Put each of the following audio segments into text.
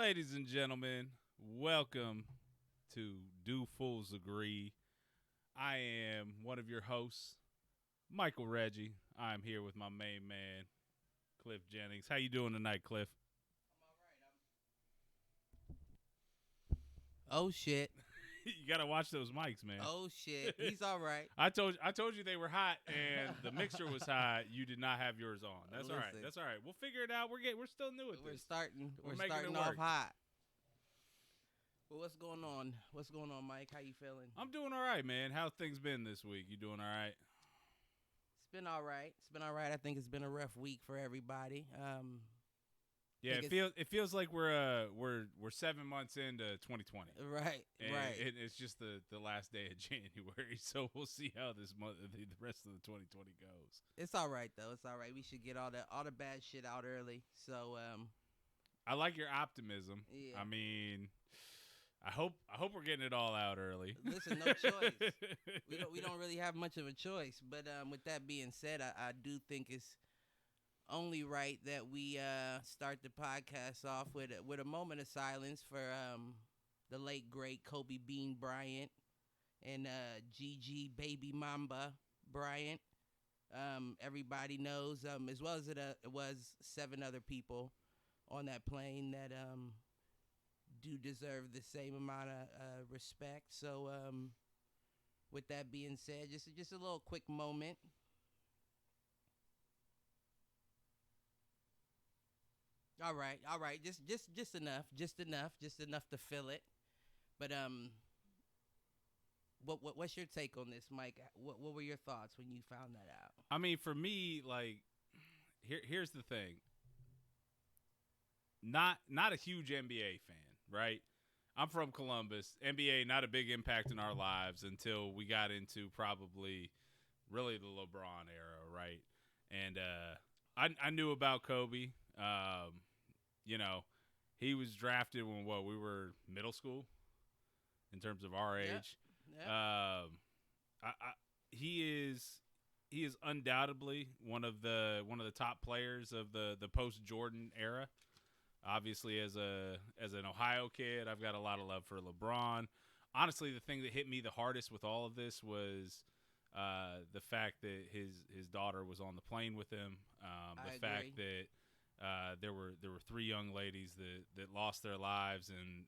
Ladies and gentlemen, welcome to Do Fools Agree. I am one of your hosts, Michael Reggie. I'm here with my main man, Cliff Jennings. How you doing tonight, Cliff? Oh shit. You gotta watch those mics, man. Oh shit. He's all right. I told you they were hot and the mixture was hot. You did not have yours on. That's all right. Listen. That's all right. We'll figure it out. We're still new at We're this. starting. We're making starting it off work. hot. Well, what's going on? What's going on, Mike? How you feeling? I'm doing all right, man. How things been this week? You doing all right? It's been all right. It's been all right. I think it's been a rough week for everybody. Yeah, think it feels like we're 7 months into 2020. right, And right. it's just the last day of January, so we'll see how this month, the rest of the 2020 goes. It's all right though. It's all right. We should get all the bad shit out early. So I like your optimism. Yeah. I mean, I hope we're getting it all out early. listen, no choice. We don't really have much of a choice. But with that being said, I do think it's only right that we start the podcast off with a moment of silence for the late great Kobe Bean Bryant and Gigi Baby Mamba Bryant. Everybody knows, as well as it was 7 other people on that plane that do deserve the same amount of respect. So with that being said, just a little quick moment. All right. Just enough to fill it. But what's your take on this, Mike? What were your thoughts when you found that out? I mean, for me, like, here's the thing. Not a huge NBA fan, right? I'm from Columbus. NBA not a big impact in our lives until we got into probably really the LeBron era, right? And I knew about Kobe. You know, he was drafted when we were middle school in terms of our age. Yeah. He is undoubtedly one of the top players of the post Jordan era. Obviously, as an Ohio kid, I've got a lot of love for LeBron. Honestly, the thing that hit me the hardest with all of this was the fact that his daughter was on the plane with him. The fact that there were 3 young ladies that lost their lives, and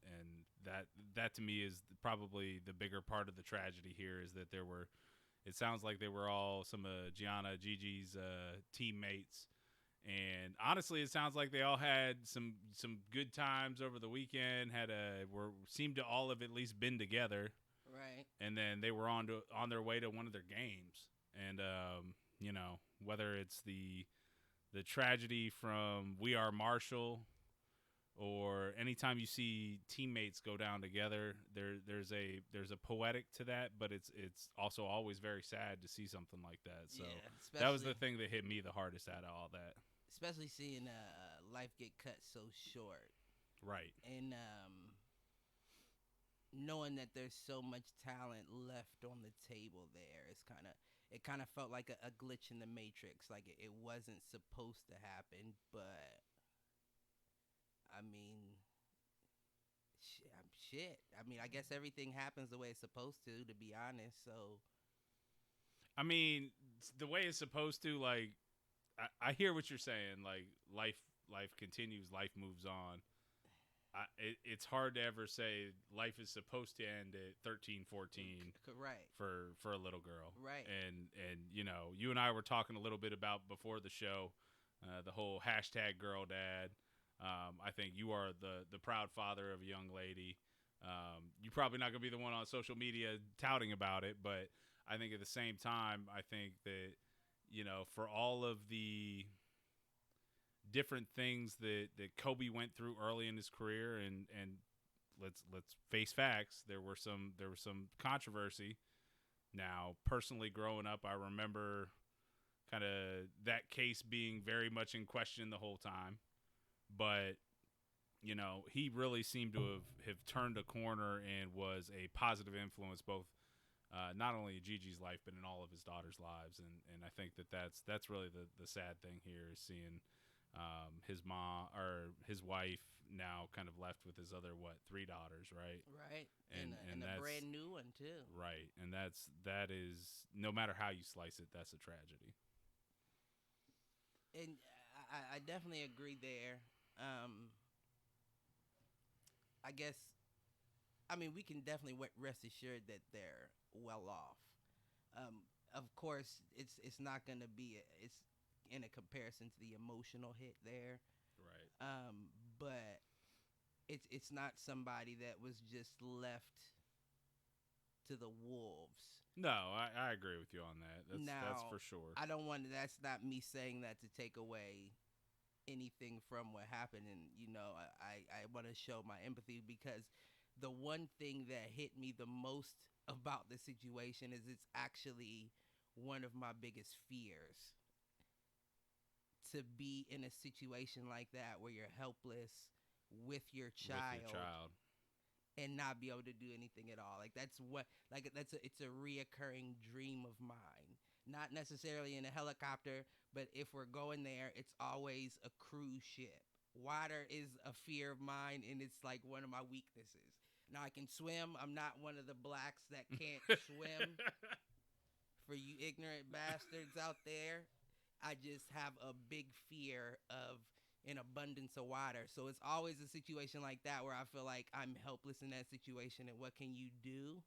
that to me is probably the bigger part of the tragedy here, is that it sounds like they were all some of Gigi's teammates. And honestly, it sounds like they all had some good times over the weekend. Seemed to all have at least been together, Right. and then they were on their way to one of their games. And whether it's the tragedy from We Are Marshall, or anytime you see teammates go down together, there's a poetic to that, but it's also always very sad to see something like that. So Yeah, that was the thing that hit me the hardest out of all that. Especially seeing life get cut so short, Right. and knowing that there's so much talent left on the table there, it kind of felt like a glitch in the matrix. Like it wasn't supposed to happen, but I mean, shit. I mean, I guess everything happens the way it's supposed to be honest. So I mean, the way it's supposed to, like, I hear what you're saying. Like, life continues, life moves on. It's hard to ever say life is supposed to end at 13, 14 right, for a little girl. right. And you and I were talking a little bit about before the show, the whole hashtag girl dad. I think you are the proud father of a young lady. You're probably not going to be the one on social media touting about it, but I think at the same time, I think that, for all of the different things that Kobe went through early in his career, and let's face facts, there was some controversy. Now, personally, growing up, I remember kind of that case being very much in question the whole time, but he really seemed to have turned a corner and was a positive influence, both not only in Gigi's life, but in all of his daughter's lives. And I think that's really the sad thing here, is seeing His mom or his wife now kind of left with his other 3 daughters, right? Right. And And a that's brand new one too. right, and that is, no matter how you slice it, that's a tragedy. And I definitely agree there. I guess I mean we can definitely rest assured that they're well off. Of course, it's not going to be it's in a comparison to the emotional hit there. Right. But it's not somebody that was just left to the wolves. No, I agree with you on that. That's Now, for sure. I don't want. That's not me saying that to take away anything from what happened, and I want to show my empathy because the one thing that hit me the most about the situation is it's actually one of my biggest fears to be in a situation like that where you're helpless with your child, and not be able to do anything at all. Like it's a reoccurring dream of mine. Not necessarily in a helicopter, but if we're going there, it's always a cruise ship. Water is a fear of mine, and it's like one of my weaknesses. Now I can swim. I'm not one of the blacks that can't swim. For you ignorant bastards out there, I just have a big fear of an abundance of water. So it's always a situation like that where I feel like I'm helpless in that situation, and what can you do?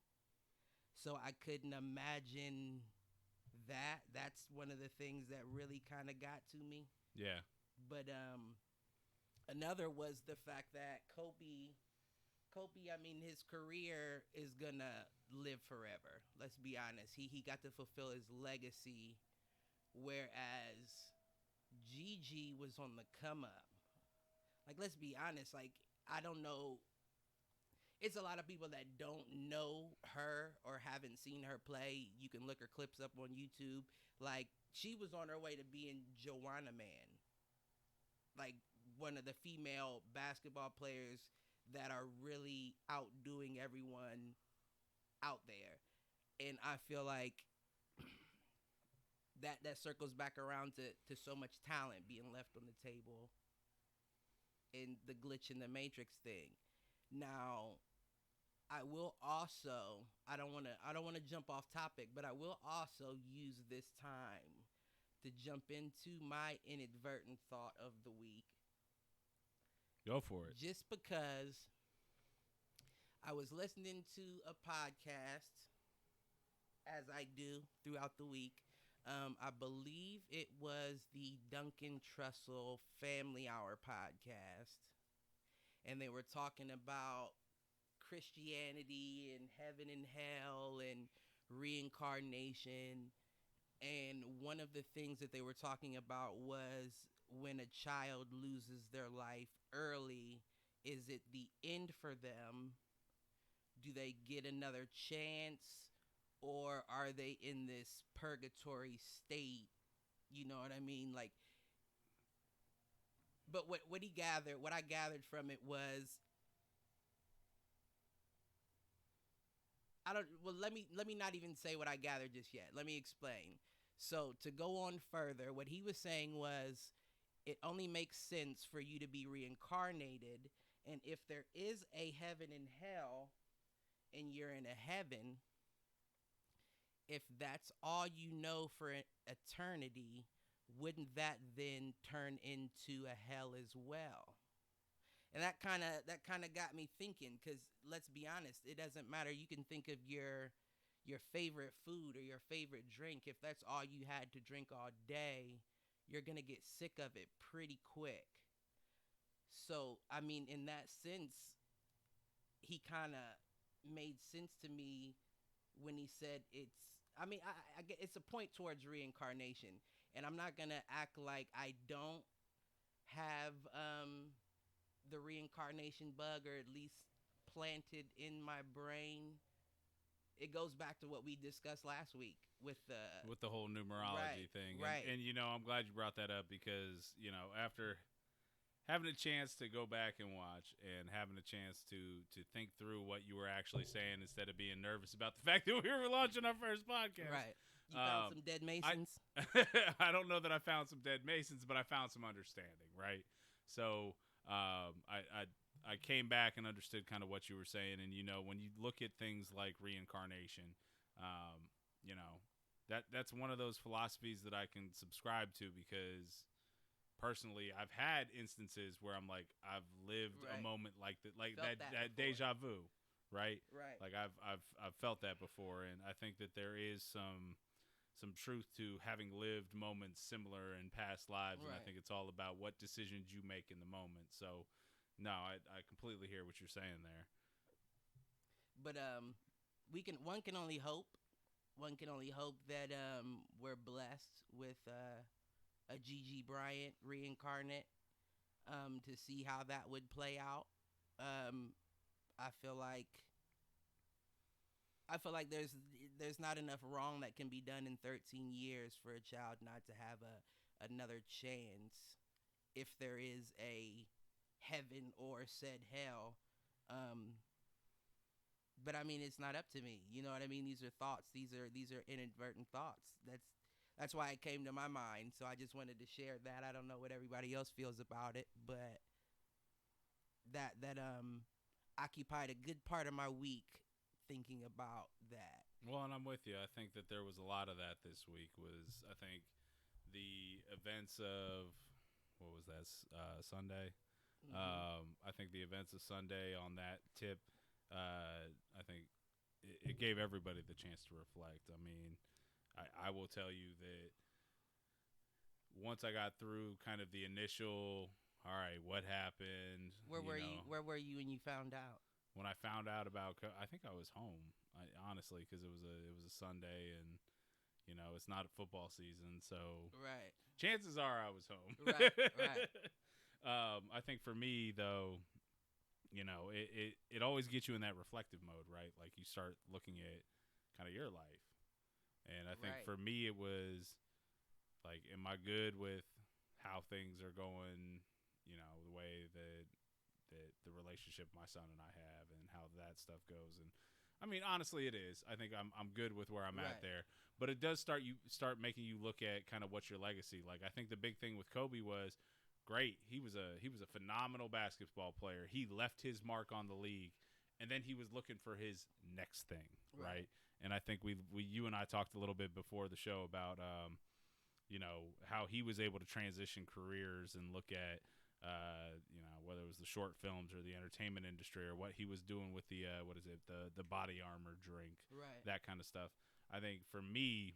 So I couldn't imagine that. That's one of the things that really kind of got to me. Yeah. But another was the fact that Kobe, I mean, his career is gonna live forever. Let's be honest. He got to fulfill his legacy, whereas Gigi was on the come up. Like, let's be honest. Like, I don't know. It's a lot of people that don't know her or haven't seen her play. You can look her clips up on YouTube. Like, she was on her way to being Joanna Man. Like, one of the female basketball players that are really outdoing everyone out there. And I feel like that circles back around to so much talent being left on the table and the glitch in the matrix thing. Now, I will also I don't want to jump off topic, but I will also use this time to jump into my inadvertent thought of the week. Go for it. Just because I was listening to a podcast, as I do throughout the week. I believe it was the Duncan Trussell Family Hour podcast, and they were talking about Christianity and heaven and hell and reincarnation. And one of the things that they were talking about was when a child loses their life early, is it the end for them? Do they get another chance? Or are they in this purgatory state? You know what I mean? Like, but what I gathered from it was, let me not even say what I gathered just yet. Let me explain. So to go on further, what he was saying was, it only makes sense for you to be reincarnated, and if there is a heaven and hell, and you're in a heaven, if that's all you know for eternity, wouldn't that then turn into a hell as well? And that kind of got me thinking, because let's be honest, it doesn't matter. You can think of your favorite food or your favorite drink. If that's all you had to drink all day, you're going to get sick of it pretty quick. So, I mean, in that sense, he kind of made sense to me when he said I get it's a point towards reincarnation, and I'm not gonna act like I don't have the reincarnation bug, or at least planted in my brain. It goes back to what we discussed last week with the whole numerology thing, right? And I'm glad you brought that up, because after having a chance to go back and watch, and having a chance to think through what you were actually saying, instead of being nervous about the fact that we were launching our first podcast. Right. You found some dead Masons? I don't know that I found some dead Masons, but I found some understanding, right? So I came back and understood kind of what you were saying. And, when you look at things like reincarnation, you know, that's one of those philosophies that I can subscribe to because personally I've had instances where I'm like, I've lived a moment like that, like that deja vu, right? Right. Like I've felt that before. And I think that there is some truth to having lived moments similar in past lives. Right. And I think it's all about what decisions you make in the moment. So no, I completely hear what you're saying there. But one can only hope. One can only hope that we're blessed with a Gigi Bryant reincarnate to see how that would play out. I feel like there's not enough wrong that can be done in 13 years for a child not to have another chance if there is a heaven or said hell. But I mean, it's not up to me. You know what I mean? These are thoughts. These are inadvertent thoughts. That's why it came to my mind. So I just wanted to share that. I don't know what everybody else feels about it, but that occupied a good part of my week thinking about that. Well, and I'm with you. I think that there was a lot of that this week. I think the events of what was that Sunday? Mm-hmm. I think the events of Sunday on that tip. I think it gave everybody the chance to reflect. I mean, I will tell you that once I got through kind of the initial, all right, what happened? Where were you? Where were you when you found out? When I found out about, I think I was home. Honestly, because it was a Sunday, and it's not a football season, so right. Chances are I was home. Right. Right. I think for me though, it always gets you in that reflective mode, right? Like you start looking at kind of your life, and I think for me it was like, am I good with how things are going? The way that the relationship my son and I have, and how that stuff goes. And I mean, honestly, it is. I think I'm good with where I'm at there. But it does start making you look at kind of what's your legacy. Like I think the big thing with Kobe was great. He was a phenomenal basketball player. He left his mark on the league, and then he was looking for his next thing, right? And I think you and I talked a little bit before the show about how he was able to transition careers and look at whether it was the short films or the entertainment industry or what he was doing with the the body armor drink, that kind of stuff. I think for me,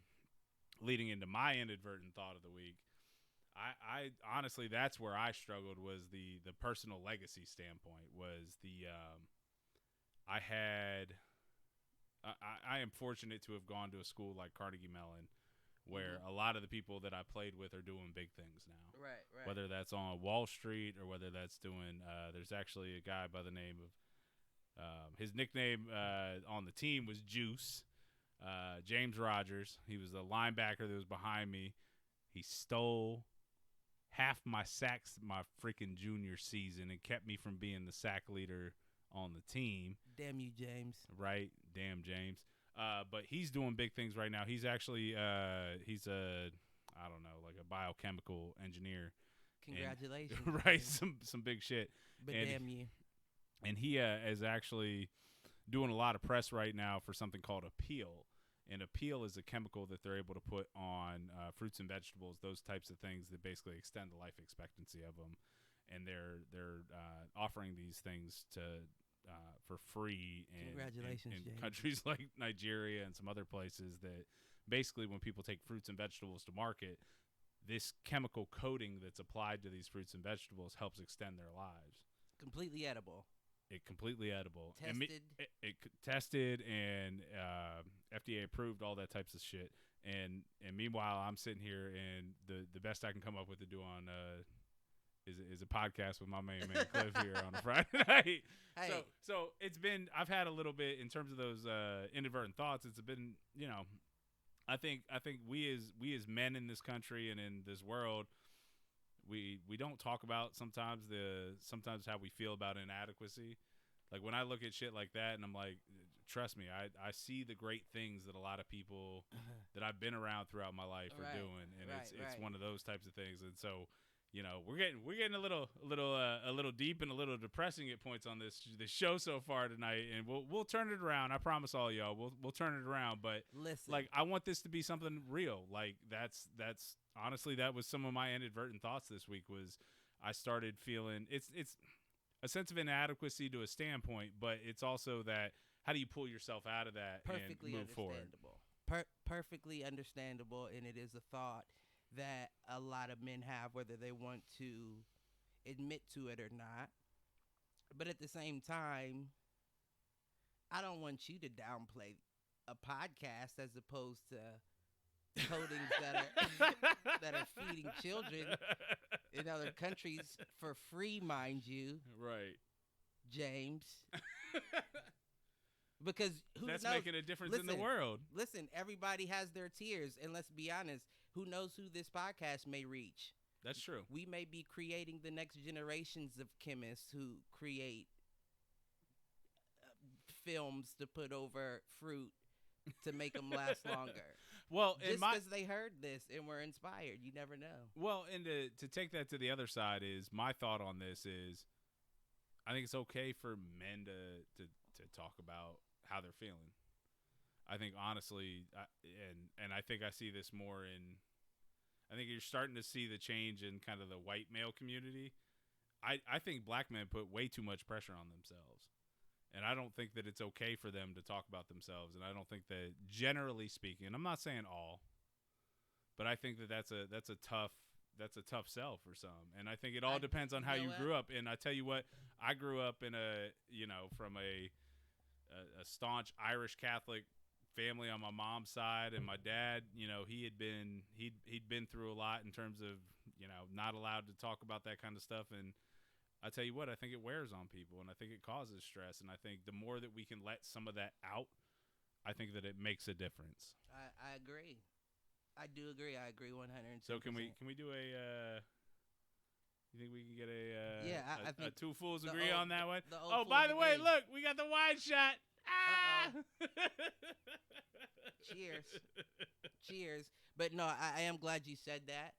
leading into my inadvertent thought of the week, I honestly, that's where I struggled, was the personal legacy standpoint. Was I am fortunate to have gone to a school like Carnegie Mellon, where a lot of the people that I played with are doing big things now. Right. Whether that's on Wall Street or whether that's doing, there's actually a guy by the name of, his nickname on the team was Juice, James Rogers. He was the linebacker that was behind me. He stole half my sacks my freaking junior season and kept me from being the sack leader on the team. Damn you, James. Right? Damn, James. But he's doing big things right now. He's actually he's a, I don't know, like a biochemical engineer. Congratulations. And, right, some big shit. But damn you. And he is actually doing a lot of press right now for something called Appeal. And Appeal is a chemical that they're able to put on fruits and vegetables, those types of things that basically extend the life expectancy of them. And they're offering these things to for free in countries like Nigeria and some other places, that basically when people take fruits and vegetables to market, this chemical coating that's applied to these fruits and vegetables helps extend their lives. Completely edible. Completely edible. Tested. It tested and FDA approved, all that types of shit. And meanwhile, I'm sitting here, and the best I can come up with to do on is a podcast with my main man Cliff here on a Friday night. Hey. So it's been, I've had a little bit in terms of those inadvertent thoughts. It's been, I think we as men in this country and in this world, we don't talk about sometimes how we feel about inadequacy. Like when I look at shit like that and I'm like trust me, I see the great things that a lot of people that I've been around throughout my life are doing, and it's one of those types of things. And so, you know, we're getting a little deep and a little depressing at points on this show so far tonight, and we'll turn it around. I promise all y'all, we'll turn it around. But listen, like, I want this to be something real. Like that's honestly, that was some of my inadvertent thoughts this week. Was I started feeling it's a sense of inadequacy to a standpoint, but it's also that how do you pull yourself out of that and move forward? Perfectly understandable, and it is a thought that a lot of men have, whether they want to admit to it or not. But at the same time, I don't want you to downplay a podcast as opposed to coatings that are feeding children in other countries for free, mind you. Right. James. Because that's knows? Making a difference in the world. Listen, everybody has their tiers, and let's be honest, who knows who this podcast may reach? That's true. We may be creating the next generations of chemists who create films to put over fruit to make them last longer. Well, just because they heard this and were inspired, you never know. Well, and to take that to the other side is my thought on this is, I think it's okay for men to talk about how they're feeling. I think honestly, and I think I see this more in. I think you're starting to see the change in kind of the white male community. I think black men put way too much pressure on themselves. And I don't think that it's okay for them to talk about themselves. And I don't think that, generally speaking, I'm not saying all, but I think that that's a tough sell for some. And I think it all depends on how you grew up. And I tell you what, I grew up in from a staunch Irish Catholic family on my mom's side, and my dad, he'd been through a lot in terms of, not allowed to talk about that kind of stuff. And I tell you what, I think it wears on people, and I think it causes stress. And I think the more that we can let some of that out, I think that it makes a difference. I agree. I do agree. I agree 100%. So can we do a? You think we can get a? I think a two fools agree on that one. Oh, by the way, look, we got the wide shot. Ah! Cheers. But no, I am glad you said that.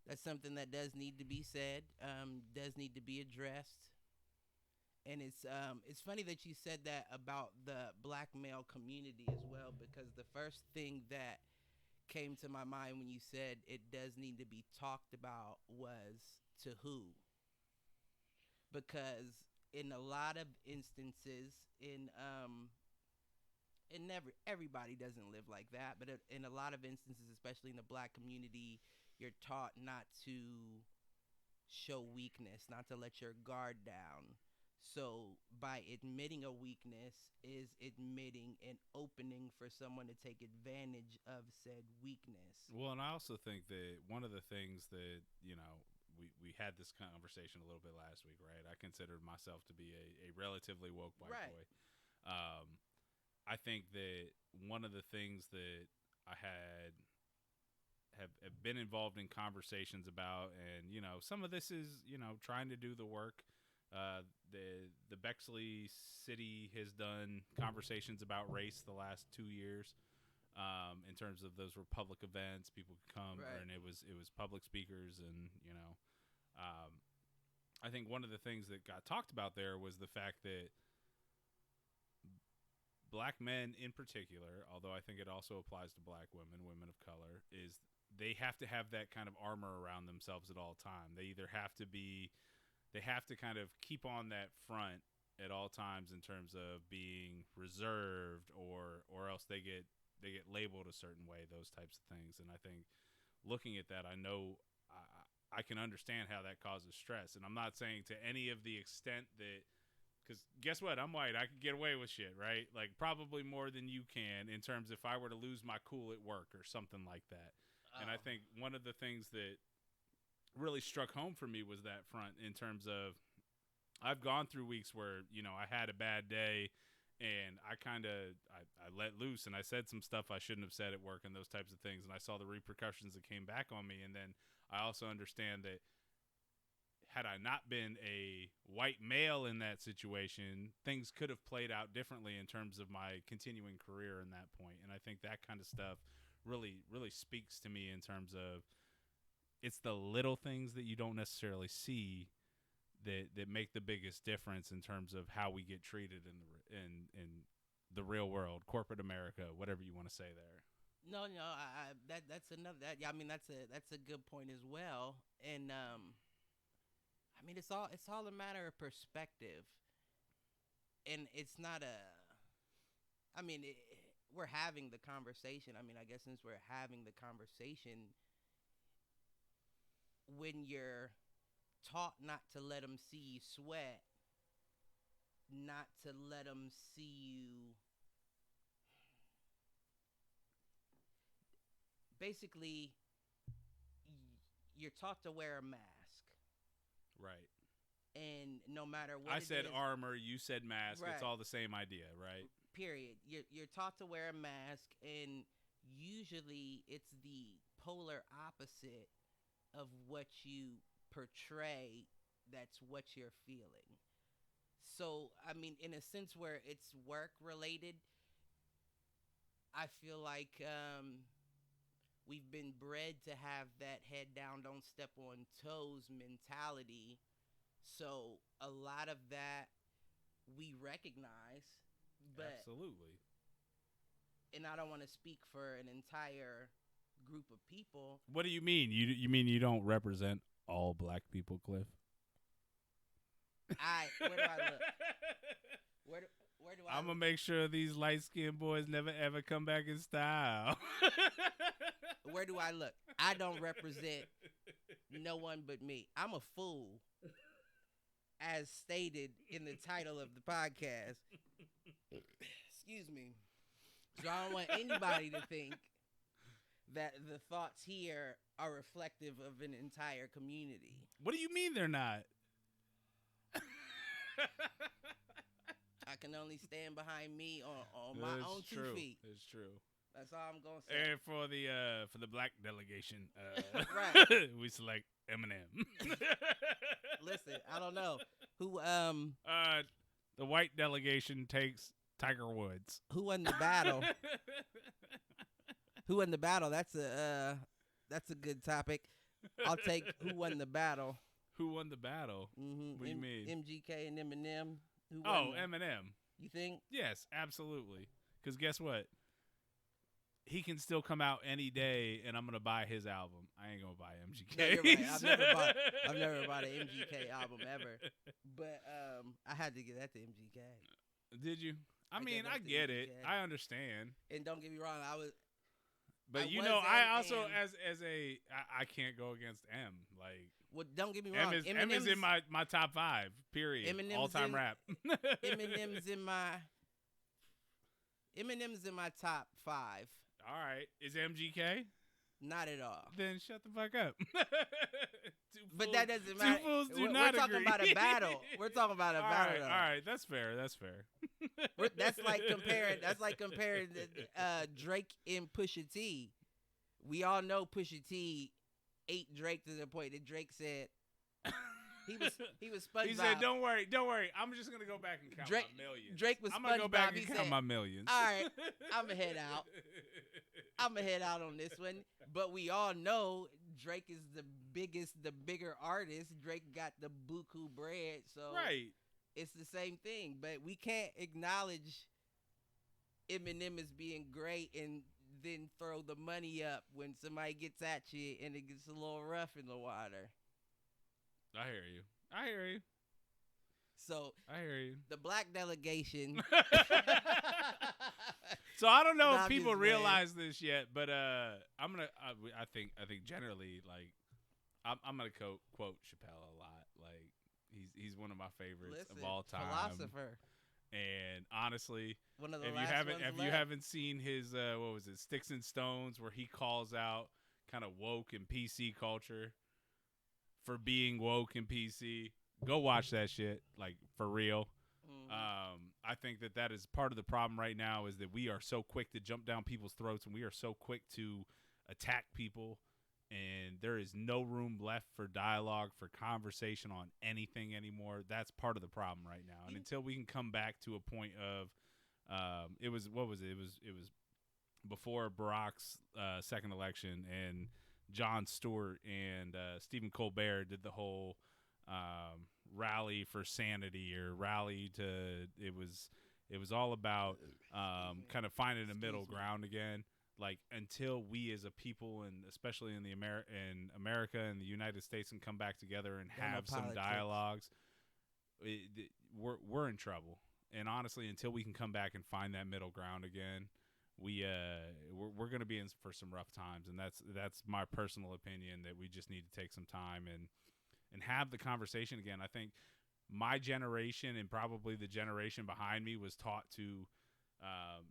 That's something that does need to be said, does need to be addressed. And it's funny that you said that about the black male community as well, because the first thing that came to my mind when you said it does need to be talked about was to who. Because in a lot of instances, everybody doesn't live like that, but in a lot of instances, especially in the black community, you're taught not to show weakness, not to let your guard down. So by admitting a weakness is admitting an opening for someone to take advantage of said weakness. Well, and I also think that one of the things that, we had this conversation a little bit last week, right? I considered myself to be a relatively woke white boy. I think that one of the things that I have been involved in conversations about, and some of this is trying to do the work. The Bexley City has done conversations about race the last 2 years, in terms of those were public events, people could come, and it was public speakers, and I think one of the things that got talked about there was the fact that black men in particular, although I think it also applies to black women of color, is they have to have that kind of armor around themselves at all time. They either have to kind of keep on that front at all times in terms of being reserved, or else they get labeled a certain way, those types of things. And I think looking at that, I know I can understand how that causes stress. And I'm not saying to any of the extent that, because guess what? I'm white. I can get away with shit, right? Like probably more than you can in terms if I were to lose my cool at work or something like that. And I think one of the things that really struck home for me was that front in terms of I've gone through weeks where, I had a bad day and I let loose and I said some stuff I shouldn't have said at work and those types of things. And I saw the repercussions that came back on me. And then I also understand that had I not been a white male in that situation, things could have played out differently in terms of my continuing career in that point. And I think that kind of stuff really, really speaks to me in terms of it's the little things that you don't necessarily see that make the biggest difference in terms of how we get treated in the real world, corporate America, whatever you want to say there. No, that's another. I mean, that's a good point as well. And I mean, it's all a matter of perspective, and it's not a. I mean, we're having the conversation. I mean, I guess since we're having the conversation, when you're taught not to let them see you sweat, not to let them see you. Basically, you're taught to wear a mask. Right. And no matter what I said armor, you said mask. Right. It's all the same idea, right? Period. You're taught to wear a mask, and usually it's the polar opposite of what you portray. That's what you're feeling. So, I mean, in a sense where it's work related, I feel like we've been bred to have that head down, don't step on toes mentality. So a lot of that we recognize, but absolutely. And I don't want to speak for an entire group of people. What do you mean? You mean you don't represent all black people, Cliff? Where do I look? Where do I? I'm gonna make sure these light skinned boys never ever come back in style. Where do I look? I don't represent no one but me. I'm a fool, as stated in the title of the podcast. Excuse me. So I don't want anybody to think that the thoughts here are reflective of an entire community. What do you mean they're not? I can only stand behind me on my own 2 feet. It's true. That's all I'm gonna say. And for the black delegation, right, we select Eminem. Listen, I don't know who. The white delegation takes Tiger Woods. Who won the battle? Who won the battle? That's a good topic. I'll take who won the battle. Who won the battle? Mm-hmm. What do you mean? MGK and Eminem. Eminem. You think? Yes, absolutely. Because guess what? He can still come out any day, and I'm gonna buy his album. I ain't gonna buy MGK. No, you're right. I've never bought an MGK album ever. But I had to give that to MGK. Did you? I mean, I get it. I understand. And don't get me wrong, But I also I can't go against M. Like, well, don't get me wrong. M is in my top 5. Period. All time rap. Eminem's in my top 5. All right. Is MGK? Not at all. Then shut the fuck up. But that doesn't matter. Two fools do we're not agree. talking about a battle. We're talking about a battle. All right. That's fair. That's like comparing Drake and Pusha T. We all know Pusha T ate Drake to the point that Drake said he was SpongeBob. He said, "Don't worry. I'm just gonna go back and count my millions. Drake was SpongeBob. I'm gonna go back and count my millions. All right, I'm gonna head out. On this one. But we all know Drake is the bigger artist. Drake got the buku bread, so right. It's the same thing. But we can't acknowledge Eminem as being great and then throw the money up when somebody gets at you and it gets a little rough in the water. I hear you. So I hear you. The black delegation. So I don't know if people realize this yet, but I'm gonna. I think generally, like, I'm gonna quote Chappelle a lot. Like, he's one of my favorites of all time. Philosopher. And honestly, one of the if you haven't seen his what was it, Sticks and Stones, where he calls out kind of woke and PC culture for being woke and PC, go watch that shit, like, for real. I think that is part of the problem right now, is that we are so quick to jump down people's throats, and we are so quick to attack people and there is no room left for dialogue, for conversation on anything anymore. That's part of the problem right now. And until we can come back to a point of, it was before Barack's second election, and Jon Stewart and Stephen Colbert did the whole rally for sanity, or rally to, it was all about kind of finding a middle ground again. Like, until we as a people, and especially in America and the United States, can come back together and have some dialogues, we're in trouble. And honestly, until we can come back and find that middle ground again, we're going to be in for some rough times. And that's my personal opinion, that we just need to take some time and have the conversation again. I think my generation, and probably the generation behind me, was taught to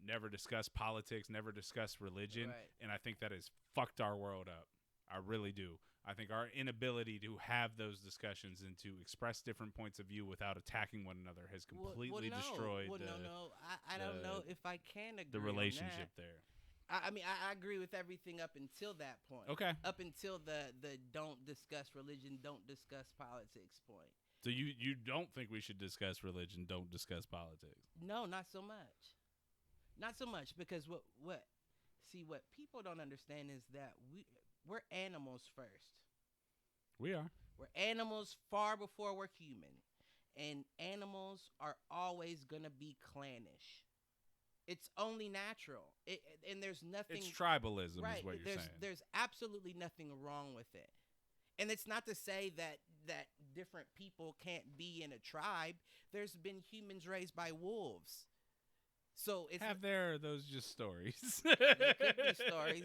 never discuss politics, never discuss religion. Right. And I think that has fucked our world up. I really do. I think our inability to have those discussions and to express different points of view without attacking one another has completely destroyed I don't know if I can agree the relationship on that. there. I mean, I agree with everything up until that point. Okay. Up until the don't discuss religion, don't discuss politics point. So you don't think we should discuss religion, don't discuss politics? No, not so much. Not so much, because what people don't understand is that we're animals first. We are. We're animals far before we're human. And animals are always going to be clannish. It's only natural. And there's nothing... It's tribalism, right, is what you're saying. There's absolutely nothing wrong with it. And it's not to say that different people can't be in a tribe. There's been humans raised by wolves. So it's those just stories? They could be stories,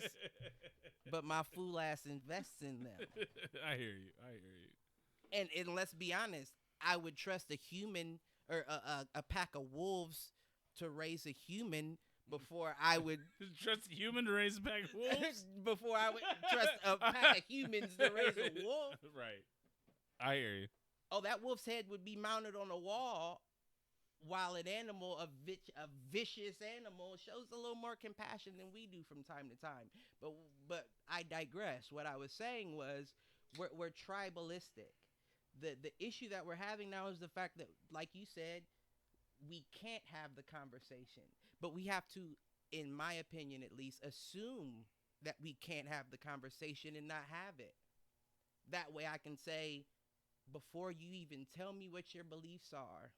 but my fool ass invests in them. I hear you. And let's be honest, I would trust a human or a pack of wolves to raise a human before I would trust a human to raise a pack of wolves. Before I would trust a pack of humans to raise a wolf. Right. I hear you. Oh, that wolf's head would be mounted on a wall, while an animal, a vicious animal, shows a little more compassion than we do from time to time. But I digress. What I was saying was we're tribalistic. The issue that we're having now is the fact that, like you said, we can't have the conversation. But we have to, in my opinion at least, assume that we can't have the conversation and not have it. That way I can say, before you even tell me what your beliefs are,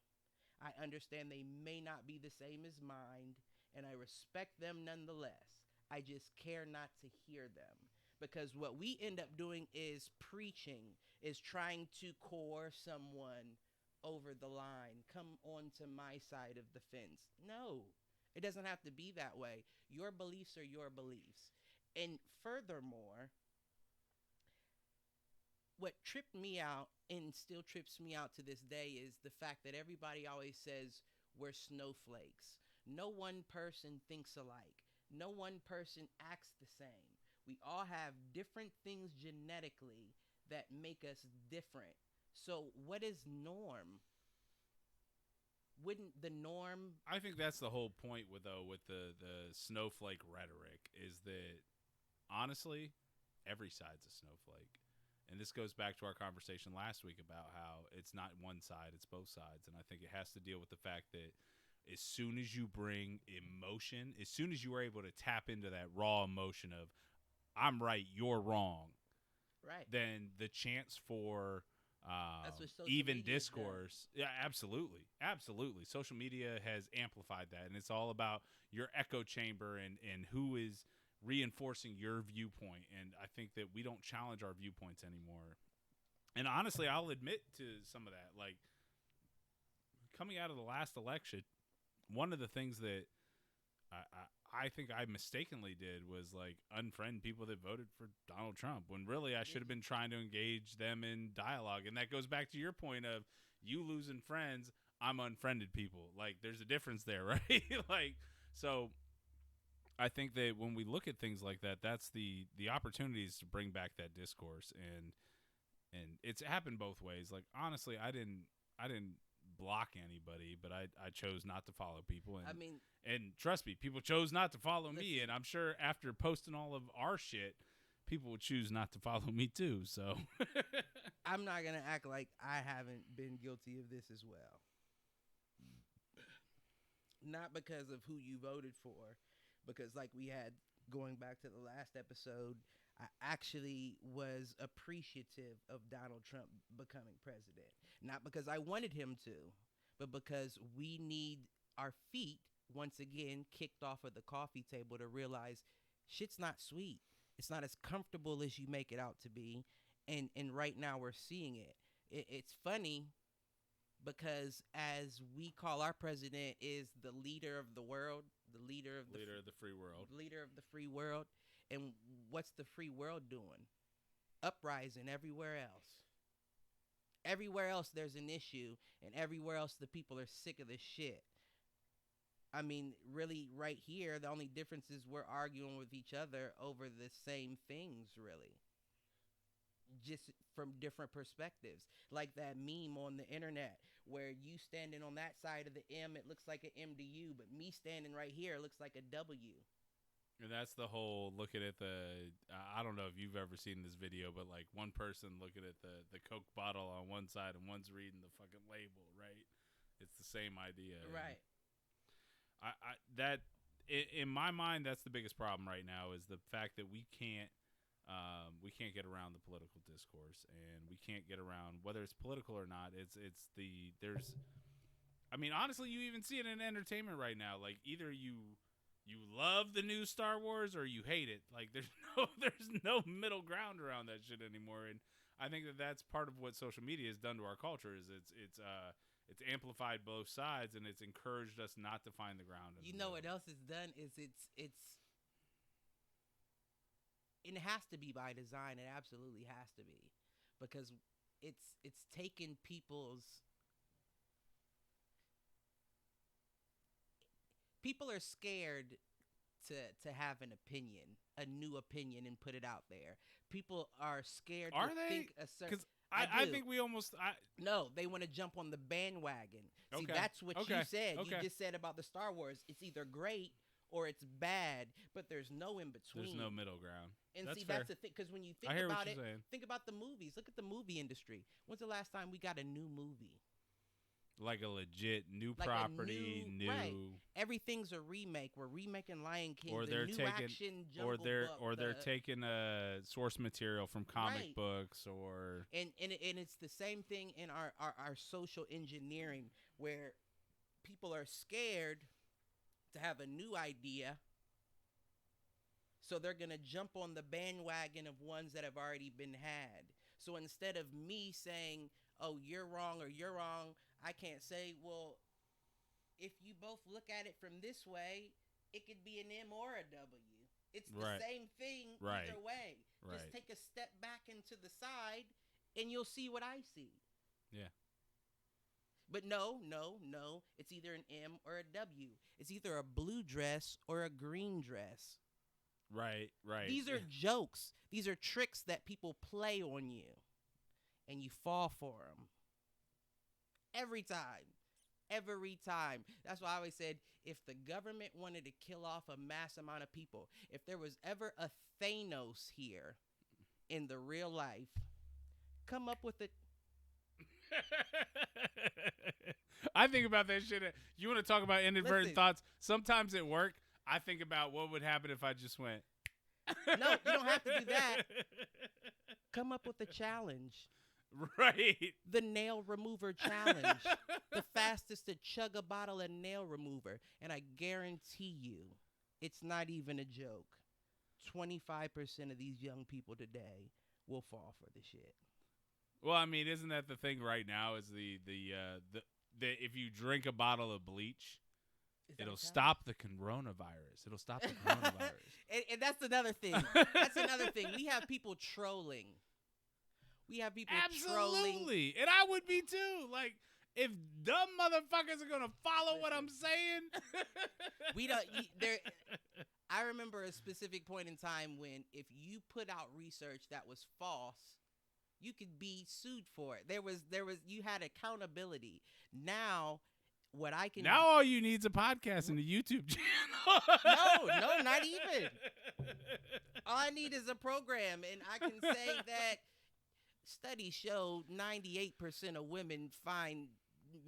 I understand they may not be the same as mine, and I respect them nonetheless. I just care not to hear them. Because what we end up doing is preaching, is trying to coerce someone over the line, come onto my side of the fence. No, it doesn't have to be that way. Your beliefs are your beliefs. And furthermore, what tripped me out and still trips me out to this day is the fact that everybody always says we're snowflakes. No one person thinks alike. No one person acts the same. We all have different things genetically that make us different. So what is norm? Wouldn't the norm... I think that's the whole point with the snowflake rhetoric, is that, honestly, every side's a snowflake. And this goes back to our conversation last week about how it's not one side, it's both sides. And I think it has to deal with the fact that as soon as you bring emotion, as soon as you are able to tap into that raw emotion of, I'm right, you're wrong, right, then the chance for even discourse, yeah, absolutely. Social media has amplified that, and it's all about your echo chamber and who is reinforcing your viewpoint. And I think that we don't challenge our viewpoints anymore. And honestly, I'll admit to some of that. Like, coming out of the last election, one of the things that I think I mistakenly did was, like, unfriend people that voted for Donald Trump, when really I should have been trying to engage them in dialogue. And that goes back to your point of you losing friends, I'm unfriended people. Like, there's a difference there, right? Like, so I think that when we look at things like that, that's the opportunities to bring back that discourse. And it's happened both ways. Like, honestly, I didn't block anybody, but I chose not to follow people. And, and trust me, people chose not to follow me. And I'm sure after posting all of our shit, people will choose not to follow me too. So I'm not gonna act like I haven't been guilty of this as well. Not because of who you voted for, because like we had going back to the last episode, I actually was appreciative of Donald Trump becoming president. Not because I wanted him to, but because we need our feet once again kicked off of the coffee table to realize shit's not sweet. It's not as comfortable as you make it out to be. And right now we're seeing it. It's funny because as we call our president is the leader of the world, the leader of the free world. Leader of the free world. And what's the free world doing? Uprising everywhere else. Everywhere else there's an issue, and everywhere else the people are sick of this shit. I mean, really, right here, the only difference is we're arguing with each other over the same things, really. Just from different perspectives. Like that meme on the internet where you standing on that side of the M, it looks like an M to you, but me standing right here, it looks like a W. And that's the whole looking at the, I don't know if you've ever seen this video, but like one person looking at the Coke bottle on one side and one's reading the fucking label, right? It's the same idea. Right. In my mind, that's the biggest problem right now is the fact that we can't get around the political discourse, and we can't get around whether it's political or not. I mean, honestly, you even see it in entertainment right now. Like either you love the new Star Wars or you hate it. Like there's no middle ground around that shit anymore. And I think that that's part of what social media has done to our culture is it's amplified both sides, and it's encouraged us not to find the ground. You know what else it's done is it has to be by design. It absolutely has to be, because it's taken people's. People are scared to have an opinion, a new opinion, and put it out there. People are scared to think a certain. I think we almost. No, they want to jump on the bandwagon. See, Okay. that's what you said. Okay. You just said about the Star Wars. It's either great or it's bad, but there's no in between. There's no middle ground. And that's see, fair. that's the thing. Because when you think about it, think about the movies. Look at the movie industry. When's the last time we got a new movie? Like a legit new property, new. Right. Everything's a remake. We're remaking Lion King, or they're new taking, action Jungle Book, they're taking source material from comic books, or and it's the same thing in our social engineering, where people are scared to have a new idea, so they're gonna jump on the bandwagon of ones that have already been had. So instead of me saying, "Oh, you're wrong," or "You're wrong," I can't say, well, if you both look at it from this way, it could be an M or a W. It's the same thing either way. Right. Just take a step back into the side, and you'll see what I see. Yeah. But no. It's either an M or a W. It's either a blue dress or a green dress. Right. These are jokes. These are tricks that people play on you, and you fall for them. Every time. That's why I always said, if the government wanted to kill off a mass amount of people, if there was ever a Thanos here in the real life, come up with it. I think about that shit. You want to talk about inadvertent thoughts? Sometimes at work, I think about what would happen if I just went. No, you don't have to do that. Come up with a challenge. Right. The nail remover challenge. The fastest to chug a bottle of nail remover. And I guarantee you, it's not even a joke. 25% of these young people today will fall for the shit. Well, I mean, isn't that the thing right now is the if you drink a bottle of bleach, it'll stop the coronavirus. It'll stop the coronavirus. and that's another thing. We have people trolling. Absolutely. And I would be too. Like, if dumb motherfuckers are gonna follow what I'm saying, we don't. I remember a specific point in time when if you put out research that was false, you could be sued for it. You had accountability. Now, what I can Now all you need is a podcast and a YouTube channel. No, not even. All I need is a program, and I can say that studies show 98% of women find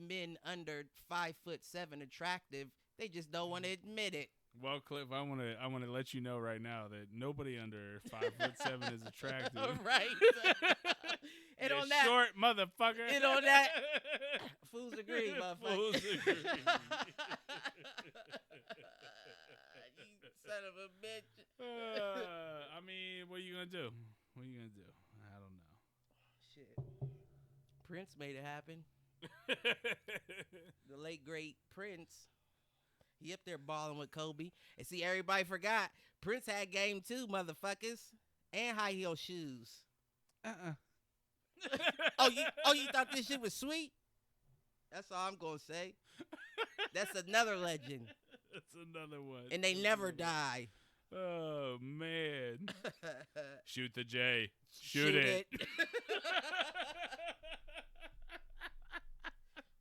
men under 5'7" attractive. They just don't want to admit it. Well, Cliff, I want to let you know right now that nobody under 5'7" is attractive. Right. And you on that short motherfucker. And on that, fools agree, motherfucker. Fools agree. You son of a bitch. I mean, what are you gonna do? What are you gonna do? I don't know. Shit. Prince made it happen. The late great Prince. He up there balling with Kobe. And see, everybody forgot Prince had game too, motherfuckers, and high heel shoes. Oh, you thought this shit was sweet? That's all I'm gonna say. That's another legend. That's another one. And they never die. Oh man! Shoot the J. Shoot it.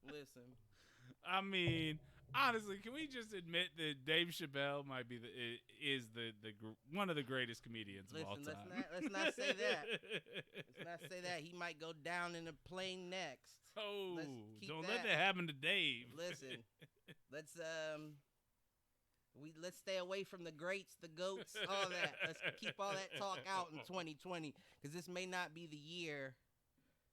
Listen. I mean, honestly, can we just admit that Dave Chappelle might be one of the greatest comedians of all time? Let's not say that. Let's not say that. He might go down in a plane next. Oh, don't let that happen to Dave. Listen, let's stay away from the greats, the goats, all that. Let's keep all that talk out in 2020, because this may not be the year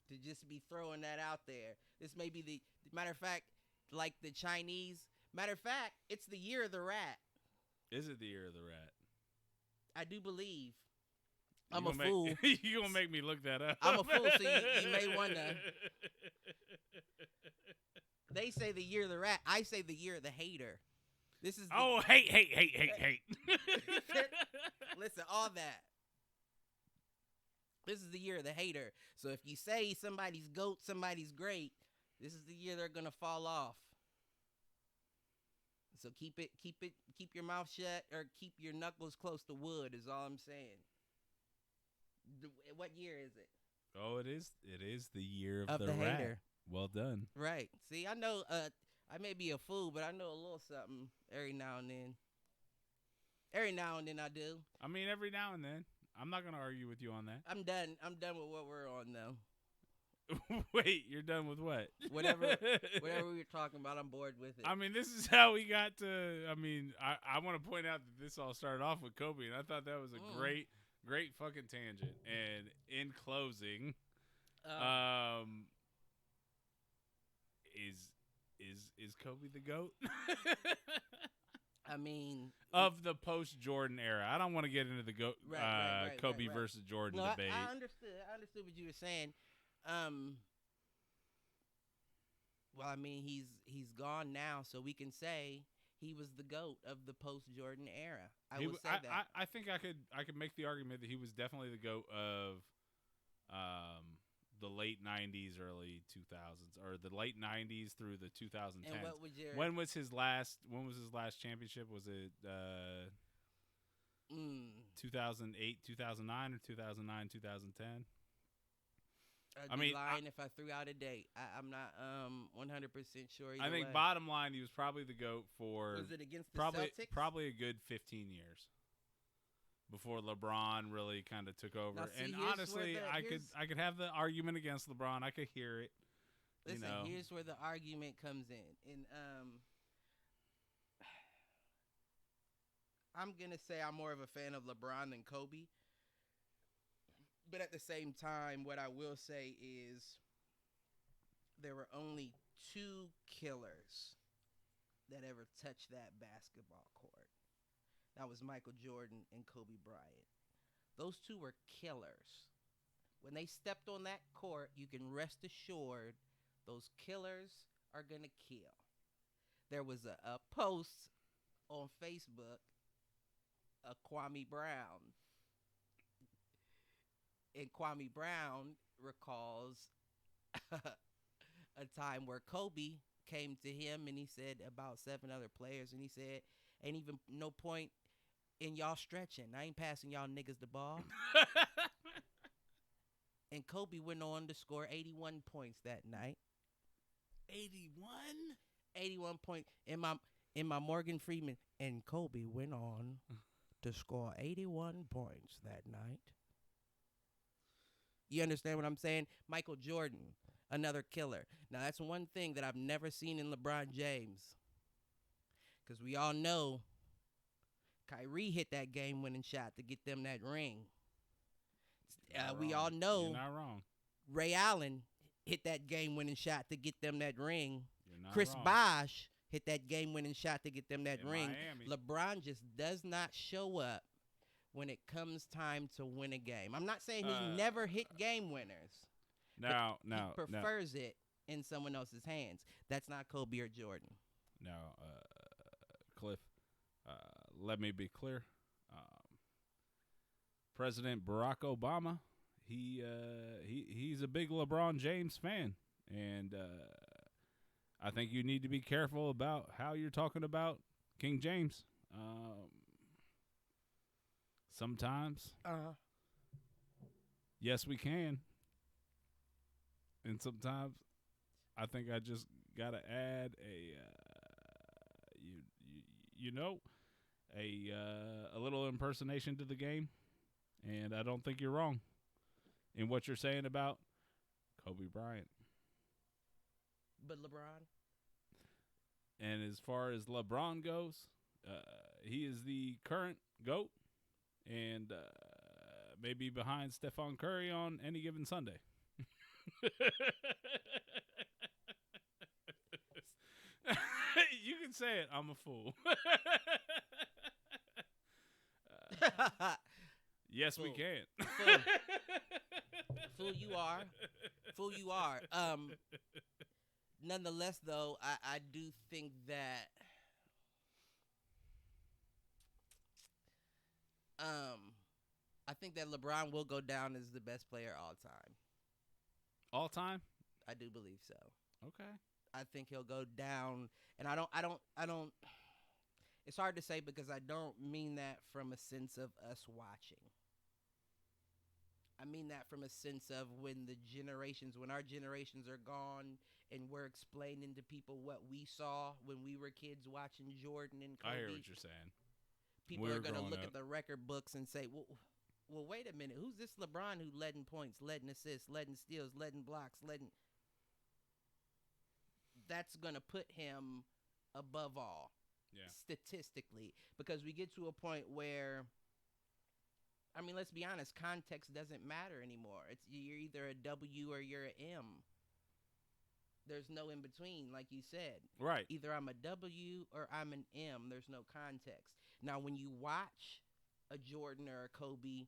to just be throwing that out there. This may be the matter of fact, like the Chinese. Matter of fact, it's the year of the rat. Is it the year of the rat? I do believe. I'm a fool. You gonna make me look that up? I'm a fool, so you may wonder. They say the year of the rat. I say the year of the hater. This is hate. Listen, all that. This is the year of the hater. So if you say somebody's goat, somebody's great, this is the year they're gonna fall off. So keep your mouth shut, or keep your knuckles close to wood, is all I'm saying. What year is it? Oh, it is the year of the rat. Hater. Well done. Right. See, I know I may be a fool, but I know a little something every now and then. Every now and then I do. I mean, every now and then. I'm not going to argue with you on that. I'm done with what we're on now. Wait, you're done with what? Whatever we were talking about, I'm bored with it. I mean, this is how we got to. I mean, I want to point out that this all started off with Kobe, and I thought that was a great fucking tangent. And in closing, is Kobe the GOAT? I mean, of the post-Jordan era. I don't want to get into the Kobe versus Jordan debate. I understood what you were saying. Well, I mean, he's gone now, so we can say he was the GOAT of the post-Jordan era. I will say that. I think I could make the argument that he was definitely the GOAT of the late 90s, early 2000s, or the late 90s through the 2010s. And what was your when was his last championship? Was it 2008, 2009, or 2009, 2010? I'd be lying if I threw out a date. I'm not 100% sure. I think bottom line, he was probably the GOAT for. Was it against the Celtics? Celtics? Probably a good 15 years before LeBron really kind of took over. Now, see, and honestly, I could have the argument against LeBron. I could hear it. Listen, here's where the argument comes in, and I'm gonna say I'm more of a fan of LeBron than Kobe. But at the same time, what I will say is there were only two killers that ever touched that basketball court. That was Michael Jordan and Kobe Bryant. Those two were killers. When they stepped on that court, you can rest assured those killers are going to kill. There was a post on Facebook of Kwame Brown. And Kwame Brown recalls a time where Kobe came to him and he said about 7 other players, and he said, ain't even no point in y'all stretching. I ain't passing y'all niggas the ball. And Kobe went on to score 81 points that night. 81? 81 points in my Morgan Freeman, and Kobe went on to score 81 points that night. You understand what I'm saying? Michael Jordan, another killer. Now that's one thing that I've never seen in LeBron James, because we all know Kyrie hit that game-winning shot to get them that ring. We all know you're not wrong. Ray Allen hit that game-winning shot to get them that ring. You're not Chris wrong. Bosh hit that game-winning shot to get them that In ring. Miami. LeBron just does not show up when it comes time to win a game. I'm not saying he never hit game winners. No. He prefers it in someone else's hands. That's not Kobe or Jordan. No, Cliff, let me be clear. President Barack Obama, he's a big LeBron James fan, and I think you need to be careful about how you're talking about King James. Sometimes, yes, we can, and sometimes I think I just gotta add a little impersonation to the game, and I don't think you're wrong in what you're saying about Kobe Bryant. But LeBron? And as far as LeBron goes, he is the current GOAT, and maybe behind Stephon Curry on any given Sunday. You can say it. I'm a fool. Yes, Fool. we can. Fool you are. Fool you are. Nonetheless, though, I do think that I think that LeBron will go down as the best player all time. All time? I do believe so. Okay. I think he'll go down, and I don't. It's hard to say because I don't mean that from a sense of us watching. I mean that from a sense of when our generations are gone, and we're explaining to people what we saw when we were kids watching Jordan and Kobe. I hear what you're saying. People are going to look at the record books and say, well, wait a minute. Who's this LeBron who led in points, led in assists, led in steals, led in blocks, That's going to put him above all, statistically, because we get to a point where, I mean, let's be honest, context doesn't matter anymore. You're either a W or you're an M. There's no in between, like you said. Right. Either I'm a W or I'm an M. There's no context. Now, when you watch a Jordan or a Kobe,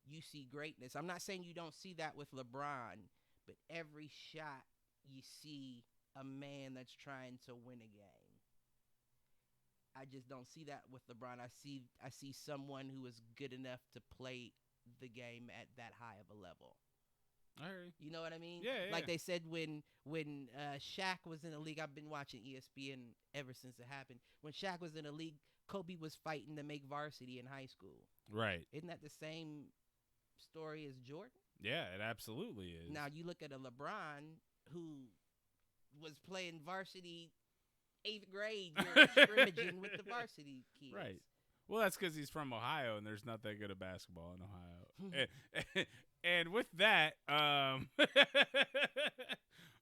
you see greatness. I'm not saying you don't see that with LeBron, but every shot you see a man that's trying to win a game. I just don't see that with LeBron. I see someone who is good enough to play the game at that high of a level. I hear you. You know what I mean? Yeah. Like they said when Shaq was in the league. I've been watching ESPN ever since it happened. When Shaq was in the league, Kobe was fighting to make varsity in high school. Right. Isn't that the same story as Jordan? Yeah, it absolutely is. Now you look at a LeBron who was playing varsity 8th grade, scrimmaging with the varsity kids. Right. Well, that's because he's from Ohio, and there's not that good of basketball in Ohio. and with that,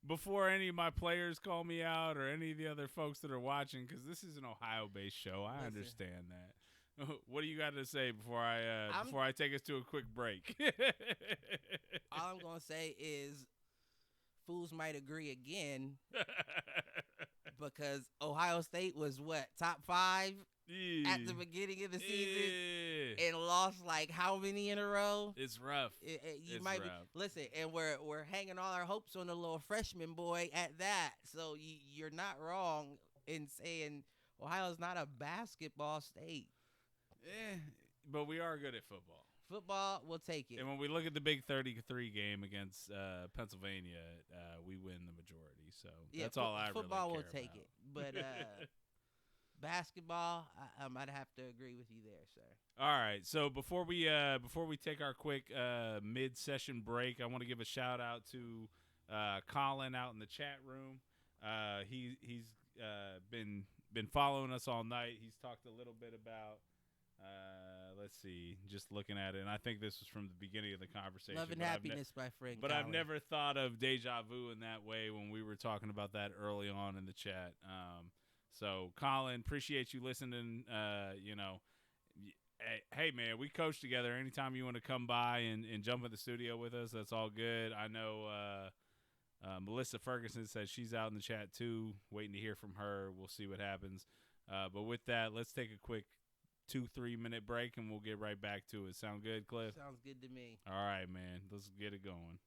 before any of my players call me out or any of the other folks that are watching, because this is an Ohio-based show, I understand that. What do you got to say before I take us to a quick break? All I'm gonna say is, fools might agree again, because Ohio State was what, top 5 at the beginning of the season, and lost like how many in a row? It's rough. It's rough. Listen, and we're hanging all our hopes on the little freshman boy at that. So you're not wrong in saying Ohio's not a basketball state. But we are good at football. Football, we'll take it. And when we look at the big 33 game against Pennsylvania, we win the majority. So that's all I really care about. Football will take it. But basketball, I might have to agree with you there, sir. All right. So before we take our quick mid-session break, I want to give a shout out to Colin out in the chat room. been following us all night. He's talked a little bit about. Let's see, just looking at it, and I think this was from the beginning of the conversation. Love and happiness, my friend. But Colin. I've never thought of deja vu in that way when we were talking about that early on in the chat. So, Colin, appreciate you listening. Hey, man, we coach together. Anytime you want to come by and jump in the studio with us, that's all good. I know Melissa Ferguson says she's out in the chat, too, waiting to hear from her. We'll see what happens. But with that, let's take a quick 2-3 minute break, and we'll get right back to it. Sound good, Cliff? Sounds good to me. All right, man. Let's get it going.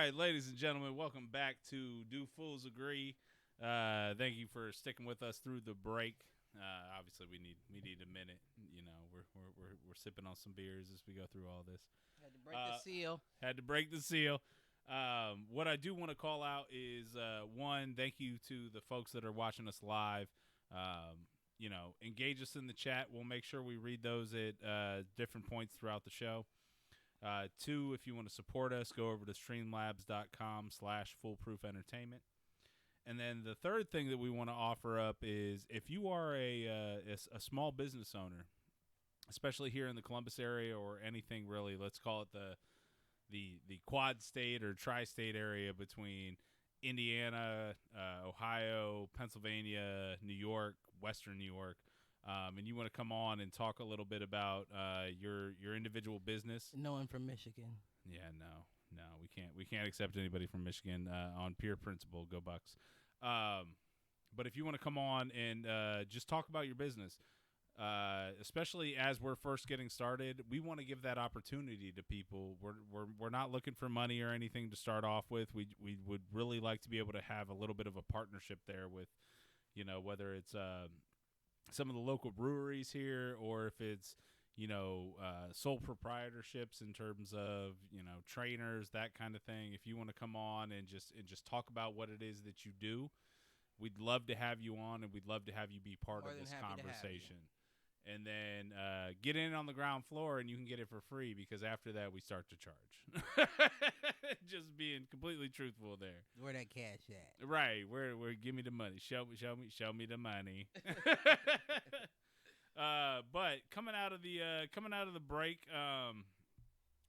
right, ladies and gentlemen, welcome back to Do Fools Agree. Thank you for sticking with us through the break. Obviously, we need a minute. You know, we're sipping on some beers as we go through all this. Had to break the seal. Had to break the seal. What I do want to call out is one, thank you to the folks that are watching us live. You know, engage us in the chat. We'll make sure we read those at different points throughout the show. Two, if you want to support us, go over to streamlabs.com/foolproofentertainment. And then the third thing that we want to offer up is if you are a small business owner, especially here in the Columbus area or anything really, let's call it the quad state or tri-state area between Indiana, Ohio, Pennsylvania, New York, Western New York, and you want to come on and talk a little bit about your individual business. No one from Michigan. Yeah, no, we can't accept anybody from Michigan on pure principle. Go Bucks. But if you want to come on and just talk about your business, especially as we're first getting started, we want to give that opportunity to people. We're not looking for money or anything to start off with. We would really like to be able to have a little bit of a partnership there with, you know, whether it's some of the local breweries here or if it's, you know, sole proprietorships in terms of, you know, trainers, that kind of thing. If you want to come on and just talk about what it is that you do, we'd love to have you on, and we'd love to have you be part of this conversation. And then get in on the ground floor, and you can get it for free because after that we start to charge. Just being completely truthful there. Where that cash at? Right. Where give me the money. Show me the money. But coming out of the break,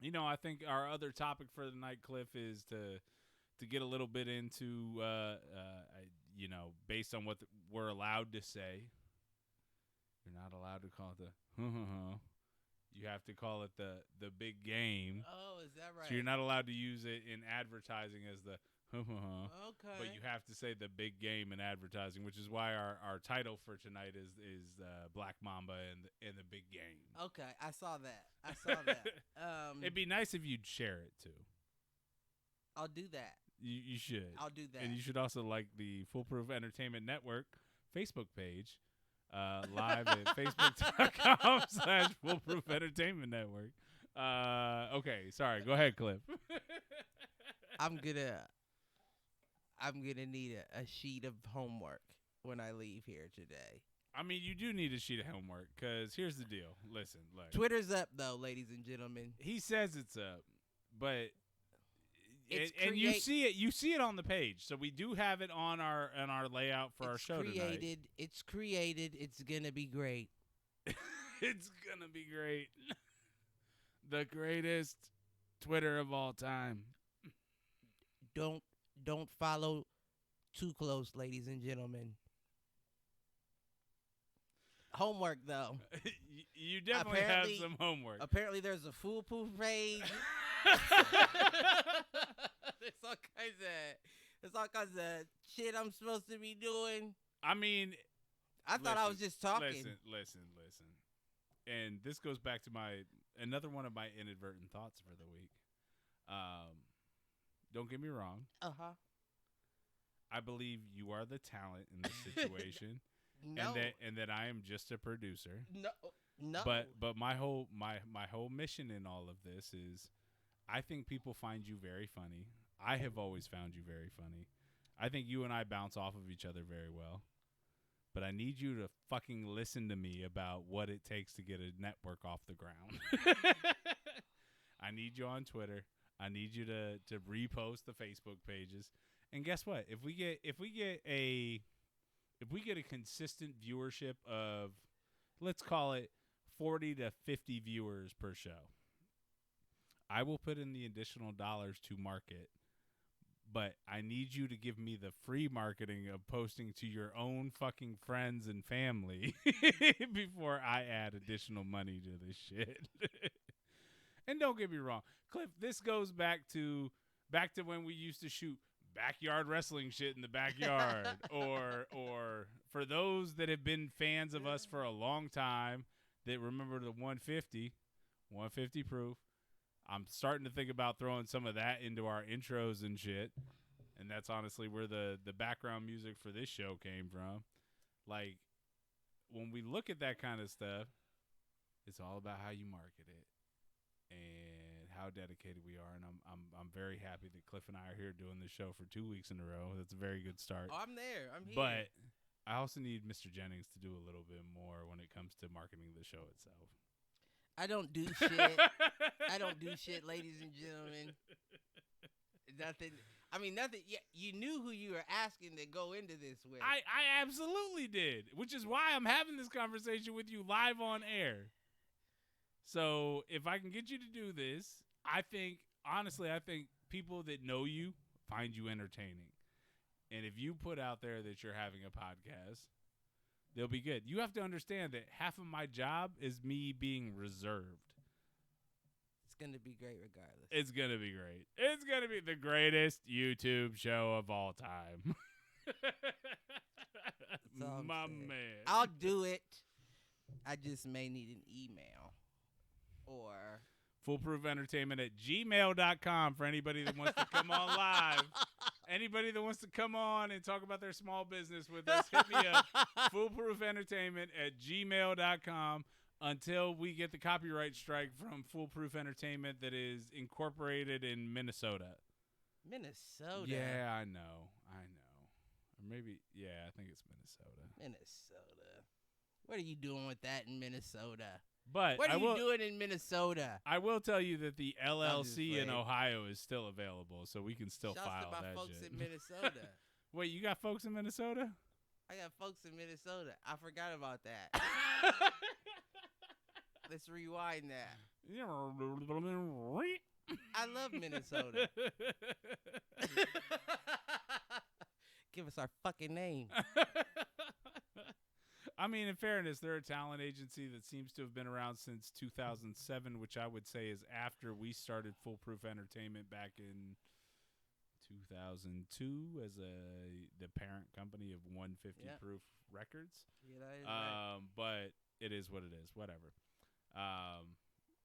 you know, I think our other topic for the night, Cliff, is to get a little bit into you know, based on what we're allowed to say. You're not allowed to call it the you have to call it the big game. Oh, is that right? So you're not allowed to use it in advertising as the okay. But you have to say the big game in advertising, which is why our title for tonight is Black Mamba and the big game. Okay, I saw that. It'd be nice if you'd share it too. I'll do that. You should. I'll do that. And you should also like the Foolproof Entertainment Network Facebook page. Live at facebook.com/Foolproof Entertainment Network. Okay, sorry. Go ahead, Cliff. I'm gonna need a sheet of homework when I leave here today. I mean, you do need a sheet of homework because here's the deal. Listen, like, Twitter's up though, ladies and gentlemen. He says it's up, but and you see it on the page. So we do have it on our layout for our show tonight. It's created. It's gonna be great. It's gonna be great. The greatest Twitter of all time. Don't follow too close, ladies and gentlemen. Homework though. You definitely have some homework. Apparently, there's a foolproof page. There's all kinds of shit I'm supposed to be doing. I mean, I thought I was just talking. Listen. And this goes back to another one of my inadvertent thoughts for the week. Don't get me wrong. Uh-huh. I believe you are the talent in this situation. No. And that I am just a producer. No. But my whole mission in all of this is I think people find you very funny. I have always found you very funny. I think you and I bounce off of each other very well. But I need you to fucking listen to me about what it takes to get a network off the ground. I need you on Twitter. I need you to repost the Facebook pages. And guess what? If we get a consistent viewership of, let's call it 40 to 50 viewers per show, I will put in the additional dollars to market. But I need you to give me the free marketing of posting to your own fucking friends and family before I add additional money to this shit. And don't get me wrong, Cliff, this goes back to when we used to shoot backyard wrestling shit in the backyard. or for those that have been fans of us for a long time that remember the 150 proof, I'm starting to think about throwing some of that into our intros and shit. And that's honestly where the background music for this show came from. Like, when we look at that kind of stuff, it's all about how you market it and how dedicated we are. And I'm very happy that Cliff and I are here doing this show for 2 weeks in a row. That's a very good start. Oh, I'm there. I'm here. But I also need Mr. Jennings to do a little bit more when it comes to marketing the show itself. I don't do shit. I don't do shit, ladies and gentlemen. Nothing. I mean, nothing. Yeah, you knew who you were asking to go into this with. I absolutely did, which is why I'm having this conversation with you live on air. So if I can get you to do this, I think people that know you find you entertaining. And if you put out there that you're having a podcast, they'll be good. You have to understand that half of my job is me being reserved. It's going to be great regardless. It's going to be great. It's going to be the greatest YouTube show of all time. My man. I'll do it. I just may need an email. Or foolproofentertainment@gmail.com for anybody that wants to come on live. Anybody that wants to come on and talk about their small business with us, hit me up. foolproofentertainment@gmail.com until we get the copyright strike from Foolproof Entertainment that is incorporated in Minnesota. Minnesota? Yeah, I know. Or maybe, yeah, I think it's Minnesota. Minnesota. What are you doing with that in Minnesota? But what are you doing in Minnesota? I will tell you that the LLC in Ohio is still available, so we can still file that folks shit. in Minnesota. Wait, you got folks in Minnesota? I got folks in Minnesota. I forgot about that. Let's rewind that. I love Minnesota. Give us our fucking name. I mean, in fairness, they're a talent agency that seems to have been around since 2007, which I would say is after we started Foolproof Entertainment back in 2002 as the parent company of 150 Proof Records. Yeah, that is right. But it is what it is. Whatever.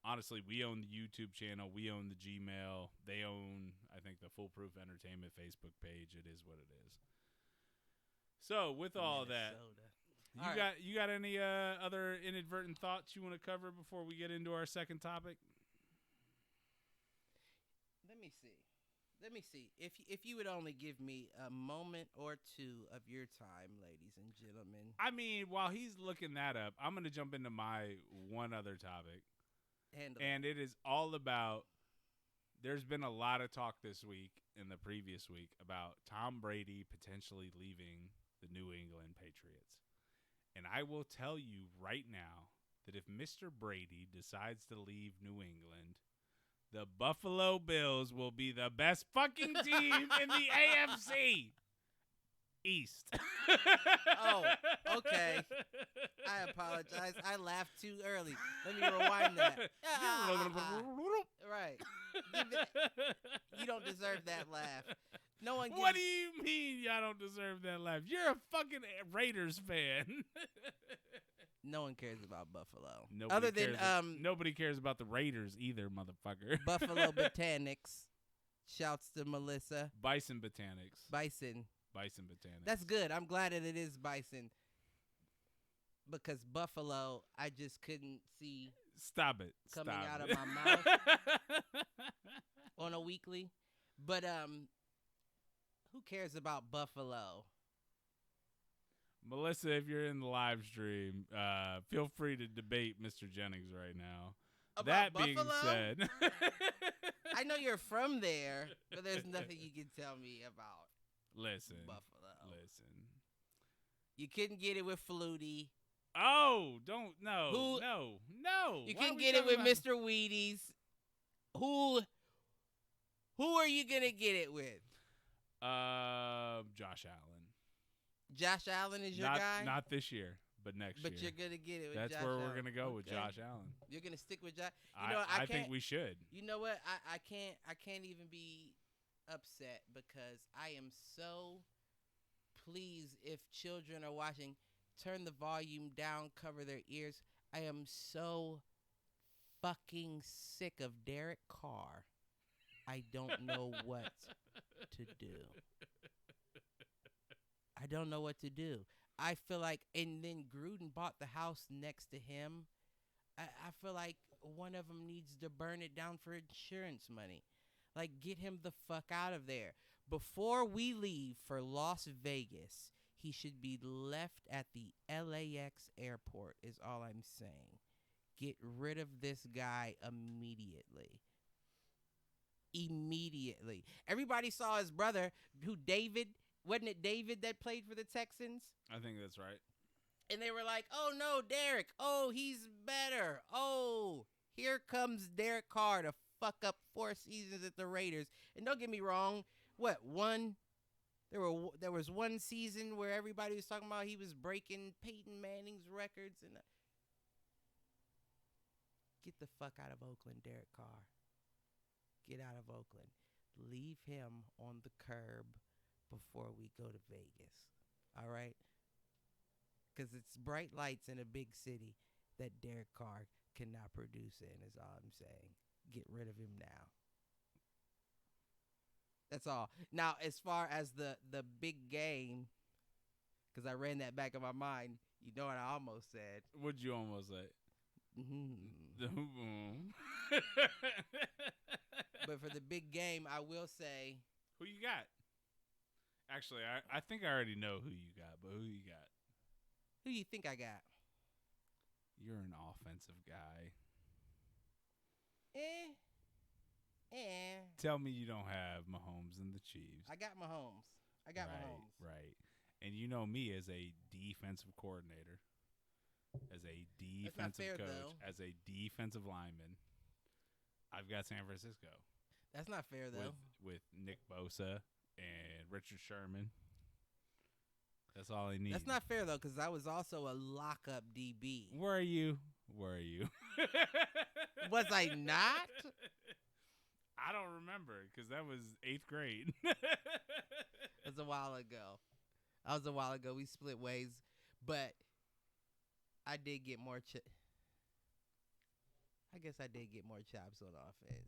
Honestly, we own the YouTube channel. We own the Gmail. They own, I think, the Foolproof Entertainment Facebook page. It is what it is. So, with all that, you got any other inadvertent thoughts you want to cover before we get into our second topic? Let me see. If you would only give me a moment or two of your time, ladies and gentlemen. I mean, while he's looking that up, I'm going to jump into my one other topic. And it is all about, there's been a lot of talk this week and the previous week about Tom Brady potentially leaving the New England Patriots. And I will tell you right now that if Mr. Brady decides to leave New England, the Buffalo Bills will be the best fucking team in the AFC East. Oh, okay. I apologize. I laughed too early. Let me rewind that. Right. You don't deserve that laugh. No one. What do you mean y'all don't deserve that laugh? You're a fucking Raiders fan. No one cares about Buffalo. Nobody cares about the Raiders either, motherfucker. Buffalo Botanics. Shouts to Melissa. Bison Botanics. Bison Botanics. That's good. I'm glad that it is Bison. Because Buffalo, I just couldn't see. Stop it. Coming out of my mouth on a weekly. But who cares about Buffalo? Melissa, if you're in the live stream, feel free to debate Mr. Jennings right now. About that Buffalo? being said, I know you're from there, but there's nothing you can tell me about Buffalo. Listen. You couldn't get it with Flutie. Oh, no. You couldn't get it with Mr. Wheaties. Who are you gonna get it with? Josh Allen. Josh Allen is your guy? Not this year, but next year. But you're going to get it with That's Josh where Allen. we're going to go with Josh Allen. You're going to stick with Josh? I think we should. You know what? I can't even be upset because I am so pleased if children are watching. Turn the volume down, cover their ears. I am so fucking sick of Derek Carr. I don't know what to do. I don't know what to do. I feel like, and then Gruden bought the house next to him. I feel like one of them needs to burn it down for insurance money. Like, get him the fuck out of there. Before we leave for Las Vegas, he should be left at the LAX airport, is all I'm saying. Get rid of this guy immediately. Immediately. Everybody saw his brother, who David, wasn't it David that played for the Texans? I think that's right. And they were like, oh no, Derek. Oh, he's better. Oh, here comes Derek Carr to fuck up 4 seasons at the Raiders. And don't get me wrong, there was one season where everybody was talking about he was breaking Peyton Manning's records. And get the fuck out of Oakland, Derek Carr. Get out of Oakland. Leave him on the curb before we go to Vegas. All right? Because it's bright lights in a big city that Derek Carr cannot produce in, is all I'm saying. Get rid of him now. That's all. Now, as far as the big game, because I ran that back in my mind, you know what I almost said. What'd you almost say? But for the big game, I will say. Who you got? Actually, I think I already know who you got, but who you got? Who you think I got? You're an offensive guy. Tell me you don't have Mahomes and the Chiefs. I got Mahomes. Mahomes. Right. And you know me as a defensive coordinator, as a defensive coach, though. as a defensive lineman. I've got San Francisco. That's not fair, though. With Nick Bosa and Richard Sherman. That's all I need. That's not fair, though, because I was also a lockup DB. Were you? Was I not? I don't remember because that was 8th grade. It was a while ago. We split ways, but I did get more. I guess I did get more chops on offense,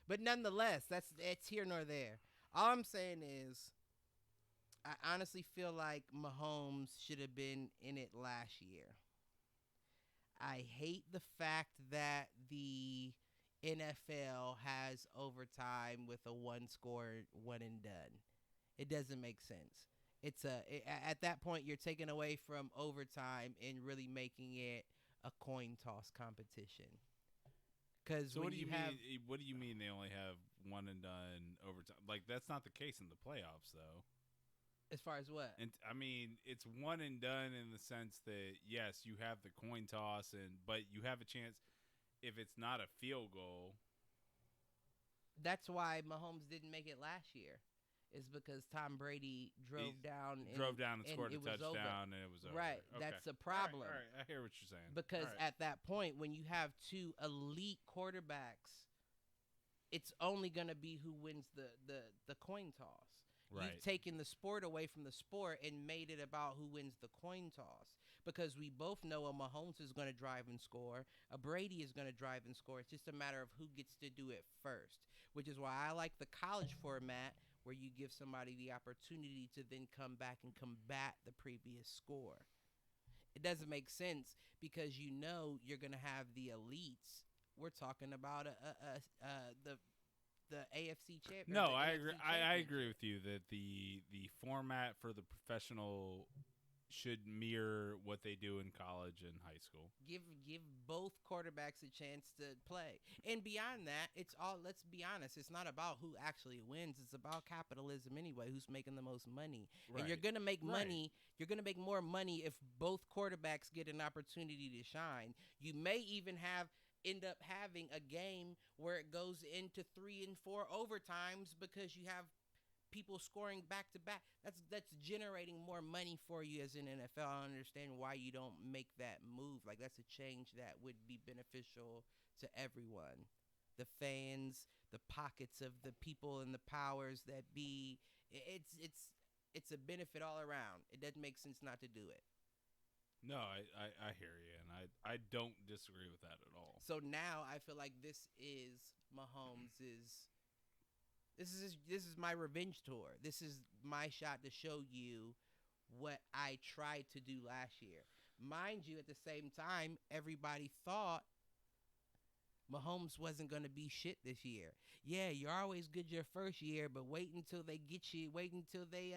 but nonetheless, that's here nor there. All I'm saying is, I honestly feel like Mahomes should have been in it last year. I hate the fact that the NFL has overtime with a one-score, one and done. It doesn't make sense. At that point, you're taking away from overtime and really making it a coin toss competition. So what do you mean? What do you mean they only have one and done overtime? Like, that's not the case in the playoffs, though. As far as what? And I mean, it's one and done in the sense that yes, you have the coin toss, but you have a chance if it's not a field goal. That's why Mahomes didn't make it last year. Is because Tom Brady drove down and scored a touchdown and it was over. Right, okay. That's the problem. All right, I hear what you're saying. Because at that point, when you have 2 elite quarterbacks, it's only going to be who wins the coin toss. Right. You've taken the sport away from the sport and made it about who wins the coin toss. Because we both know a Mahomes is going to drive and score, a Brady is going to drive and score. It's just a matter of who gets to do it first, which is why I like the college format, where you give somebody the opportunity to then come back and combat the previous score. It doesn't make sense because you know you're going to have the elites. We're talking about the AFC champion. No, I agree. I agree with you that the format for the professional should mirror what they do in college and high school. Give both quarterbacks a chance to play. And beyond that, let's be honest, it's not about who actually wins. It's about capitalism anyway, who's making the most money. Right. And you're going to make money. You're going to make more money if both quarterbacks get an opportunity to shine. You may even end up having a game where it goes into 3 and 4 overtimes because you have people scoring back to back. That's generating more money for you as an NFL. I understand why you don't make that move. Like, that's a change that would be beneficial to everyone. The fans, the pockets of the people and the powers that be. It's a benefit all around. It doesn't make sense not to do it. No, I hear you, and I don't disagree with that at all. So now I feel like this is Mahomes' this is my revenge tour. This is my shot to show you what I tried to do last year. Mind you, at the same time, everybody thought Mahomes wasn't going to be shit this year. Yeah, you're always good your first year, but wait until they get you. Wait until they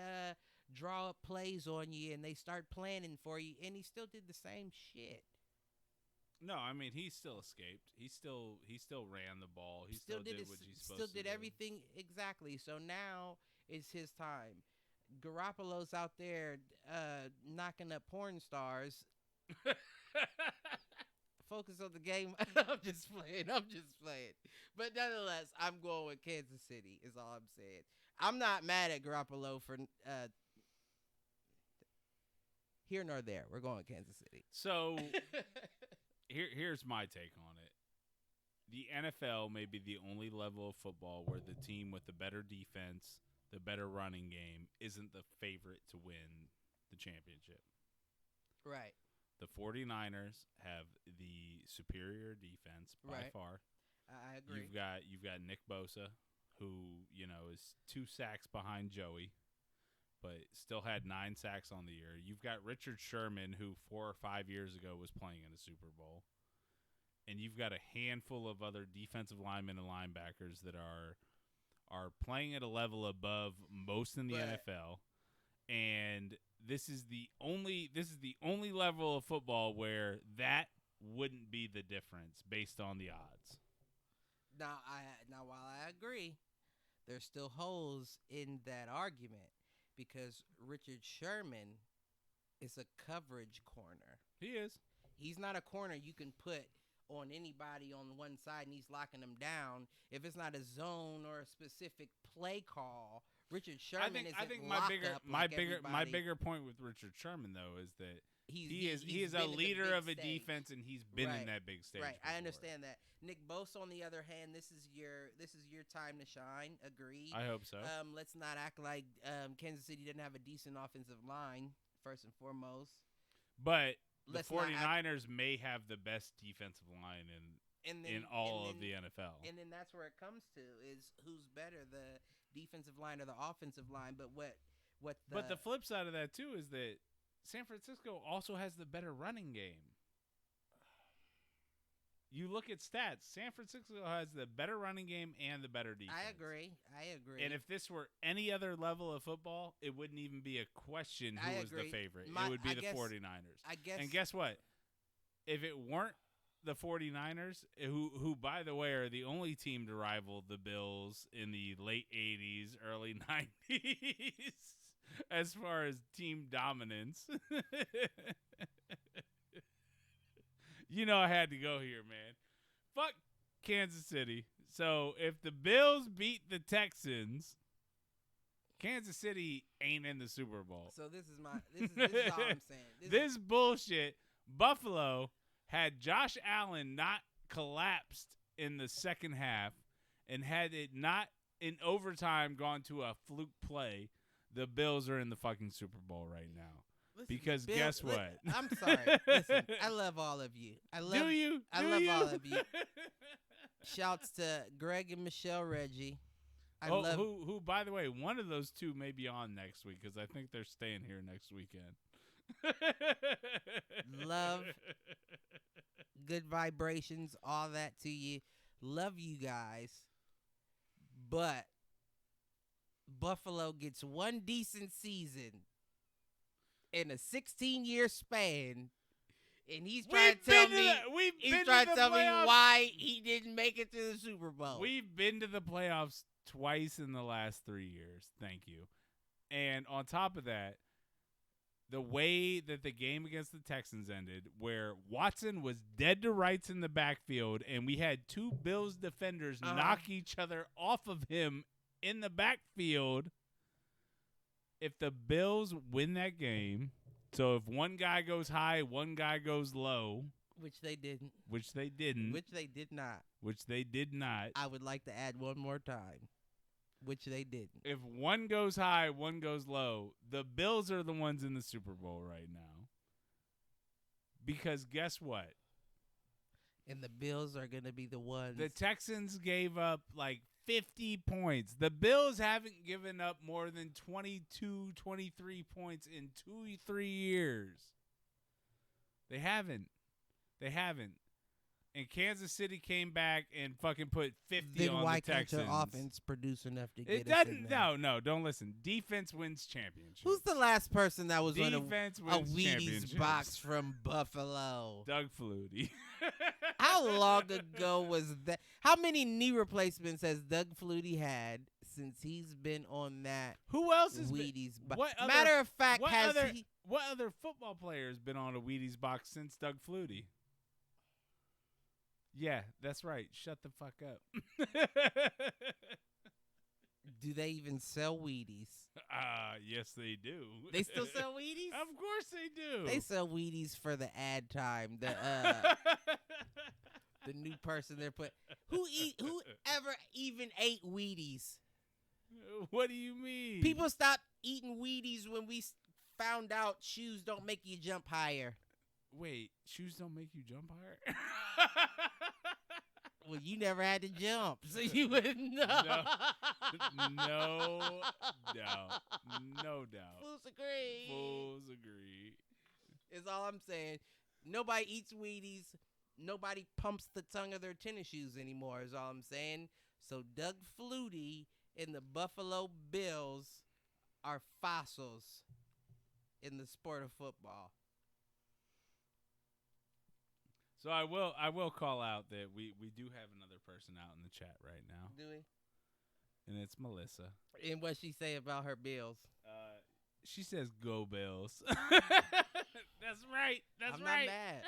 draw up plays on you and they start planning for you. And he still did the same shit. No, I mean he still escaped. He still ran the ball. He still did what he's supposed to do. Still did everything exactly. So now it's his time. Garoppolo's out there knocking up porn stars. Focus on the game. I'm just playing. But nonetheless, I'm going with Kansas City is all I'm saying. I'm not mad at Garoppolo for here nor there. We're going with Kansas City. So here's my take on it. The NFL may be the only level of football where the team with the better defense, the better running game, isn't the favorite to win the championship. Right. The 49ers have the superior defense by far. I agree. You've got Nick Bosa, who, is 2 sacks behind Joey, but still had 9 sacks on the year. You've got Richard Sherman, who 4 or 5 years ago was playing in a Super Bowl. And you've got a handful of other defensive linemen and linebackers that are playing at a level above most in the NFL. And this is the only level of football where that wouldn't be the difference based on the odds. Now while I agree, there's still holes in that argument because Richard Sherman is a coverage corner. He is. He's not a corner you can put on anybody on one side and he's locking them down. If it's not a zone or a specific play call, Richard Sherman I think my bigger point with Richard Sherman though is that he is a leader of a defense and he's been in that big stage. Right, before. I understand that. Nick Bosa, on the other hand, this is your time to shine. Agreed. I hope so. Let's not act like Kansas City didn't have a decent offensive line first and foremost. But the 49ers may have the best defensive line in all of the NFL. And then that's where it comes to is who's better, the defensive line or the offensive line. But But the flip side of that too is that San Francisco also has the better running game. You look at stats, San Francisco has the better running game and the better defense. I agree. And if this were any other level of football, it wouldn't even be a question who was the favorite. It would be the 49ers. I guess. And guess what? If it weren't the 49ers, who by the way are the only team to rival the Bills in the late 80s, early 90s as far as team dominance. I had to go here, man. Fuck Kansas City. So if the Bills beat the Texans, Kansas City ain't in the Super Bowl. So this is all I'm saying. This bullshit. Buffalo had Josh Allen not collapsed in the second half and had it not in overtime gone to a fluke play, the Bills are in the fucking Super Bowl right now. Listen, because guess what? I'm sorry. Listen, I love all of you. I love all of you. Shouts to Greg and Michelle Reggie. Who, by the way, one of those two may be on next week because I think they're staying here next weekend. Love, good vibrations, all that to you. Love you guys. But Buffalo gets one decent season in a 16-year span, and he's trying to tell me why he didn't make it to the Super Bowl. We've been to the playoffs twice in the last 3 years. Thank you. And on top of that, the way that the game against the Texans ended, where Watson was dead to rights in the backfield, and we had 2 Bills defenders knock each other off of him in the backfield. If the Bills win that game, so if one guy goes high, one guy goes low. Which they didn't. Which they didn't. Which they did not. Which they did not. I would like to add one more time. Which they didn't. If one goes high, one goes low, the Bills are the ones in the Super Bowl right now. Because guess what? And the Bills are going to be the ones. The Texans gave up like 50 points. The Bills haven't given up more than 22, 23 points in 2-3 years. They haven't. And Kansas City came back and fucking put 50 then on why the Texans. can't your offense produce enough to get It us in doesn't. there? No, don't listen. Defense wins championships. Who's the last person that was on a Defense wins Wheaties championships? box from Buffalo? Doug Flutie. How long ago was that? How many knee replacements has Doug Flutie had since he's been on that Who else has Wheaties been? box? Matter of fact, what has other, he? What other football player has been on a Wheaties box since Doug Flutie? Yeah, that's right. Shut the fuck up. Do they even sell Wheaties? Yes, they do. They still sell Wheaties? Of course they do. They sell Wheaties for the ad time. The the new person they're put. Who ever even ate Wheaties? What do you mean? People stopped eating Wheaties when we found out shoes don't make you jump higher. Wait, shoes don't make you jump higher? Well, you never had to jump, so you wouldn't know. No doubt. No doubt. Fools agree. Fools agree. Is all I'm saying. Nobody eats Wheaties. Nobody pumps the tongue of their tennis shoes anymore, is all I'm saying. So Doug Flutie and the Buffalo Bills are fossils in the sport of football. So I will call out that we do have another person out in the chat right now. Do we? And it's Melissa. And what she say about her Bills? She says go Bills. That's right. I'm not mad.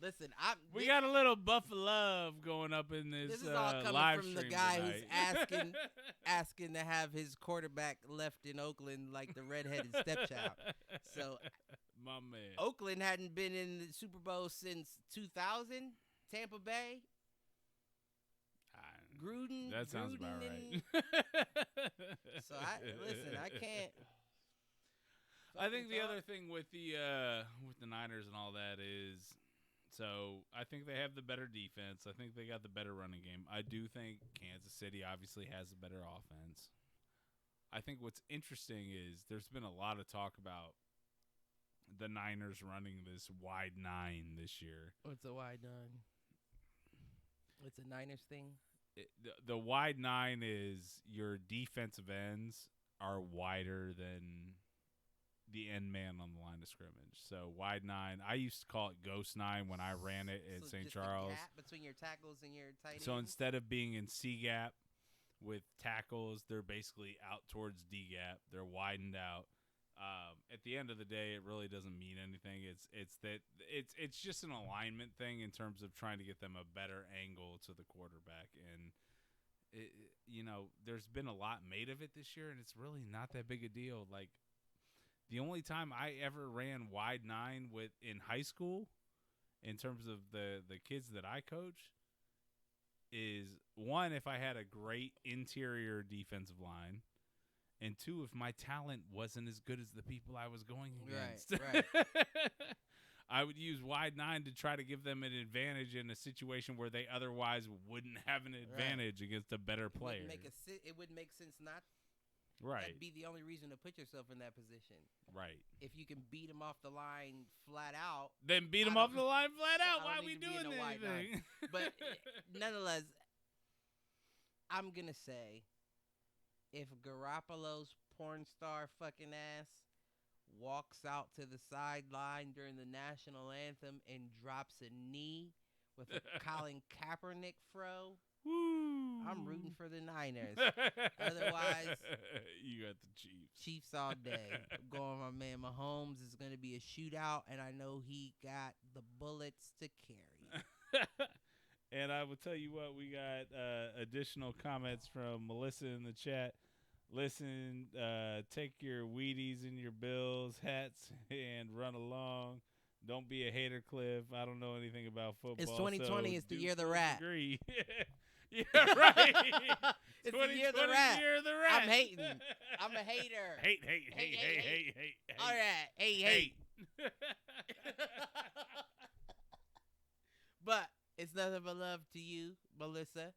Listen, we got a little Buffalo love going up in this is all coming live from the stream guy tonight. who's asking to have his quarterback left in Oakland like the redheaded stepchild. So my man. Oakland hadn't been in the Super Bowl since 2000. Tampa Bay. Gruden. That sounds about right. So I can't. I think the other thing with the Niners and all that is, so I think they have the better defense. I think they got the better running game. I do think Kansas City obviously has a better offense. I think what's interesting is there's been a lot of talk about the Niners running this wide nine this year. What's a wide nine? It's a Niners thing? The wide nine is your defensive ends are wider than the end man on the line of scrimmage. So wide nine, I used to call it ghost nine when I ran it at St. Charles. The gap between your tackles and your tight ends? So instead of being in C gap with tackles, they're basically out towards D gap. They're widened out. At the end of the day, it really doesn't mean anything. It's just an alignment thing in terms of trying to get them a better angle to the quarterback. And there's been a lot made of it this year, and it's really not that big a deal. Like, the only time I ever ran wide nine in high school, in terms of the kids that I coach, is one, if I had a great interior defensive line, and two, if my talent wasn't as good as the people I was going against. Right. I would use wide nine to try to give them an advantage in a situation where they otherwise wouldn't have an advantage against a better player. It wouldn't make sense not. Right. That'd be the only reason to put yourself in that position. Right. If you can beat them off the line flat out. Then beat them off the line flat out. Why are we doing anything? But nonetheless, I'm going to say, if Garoppolo's porn star fucking ass walks out to the sideline during the national anthem and drops a knee with a Colin Kaepernick fro, woo, I'm rooting for the Niners. Otherwise, you got the Chiefs. Chiefs all day. I'm going with my man Mahomes. It's going to be a shootout, and I know he got the bullets to carry. And I will tell you what, we got additional comments from Melissa in the chat. Listen, take your Wheaties and your Bills hats and run along. Don't be a hater, Cliff. I don't know anything about football. It's 2020. So it's the year of the rat. Agree. Yeah, right. It's the year of the rat. Year of the rat. I'm hating. I'm a hater. Hate. All right. Hey. But it's nothing but love to you, Melissa.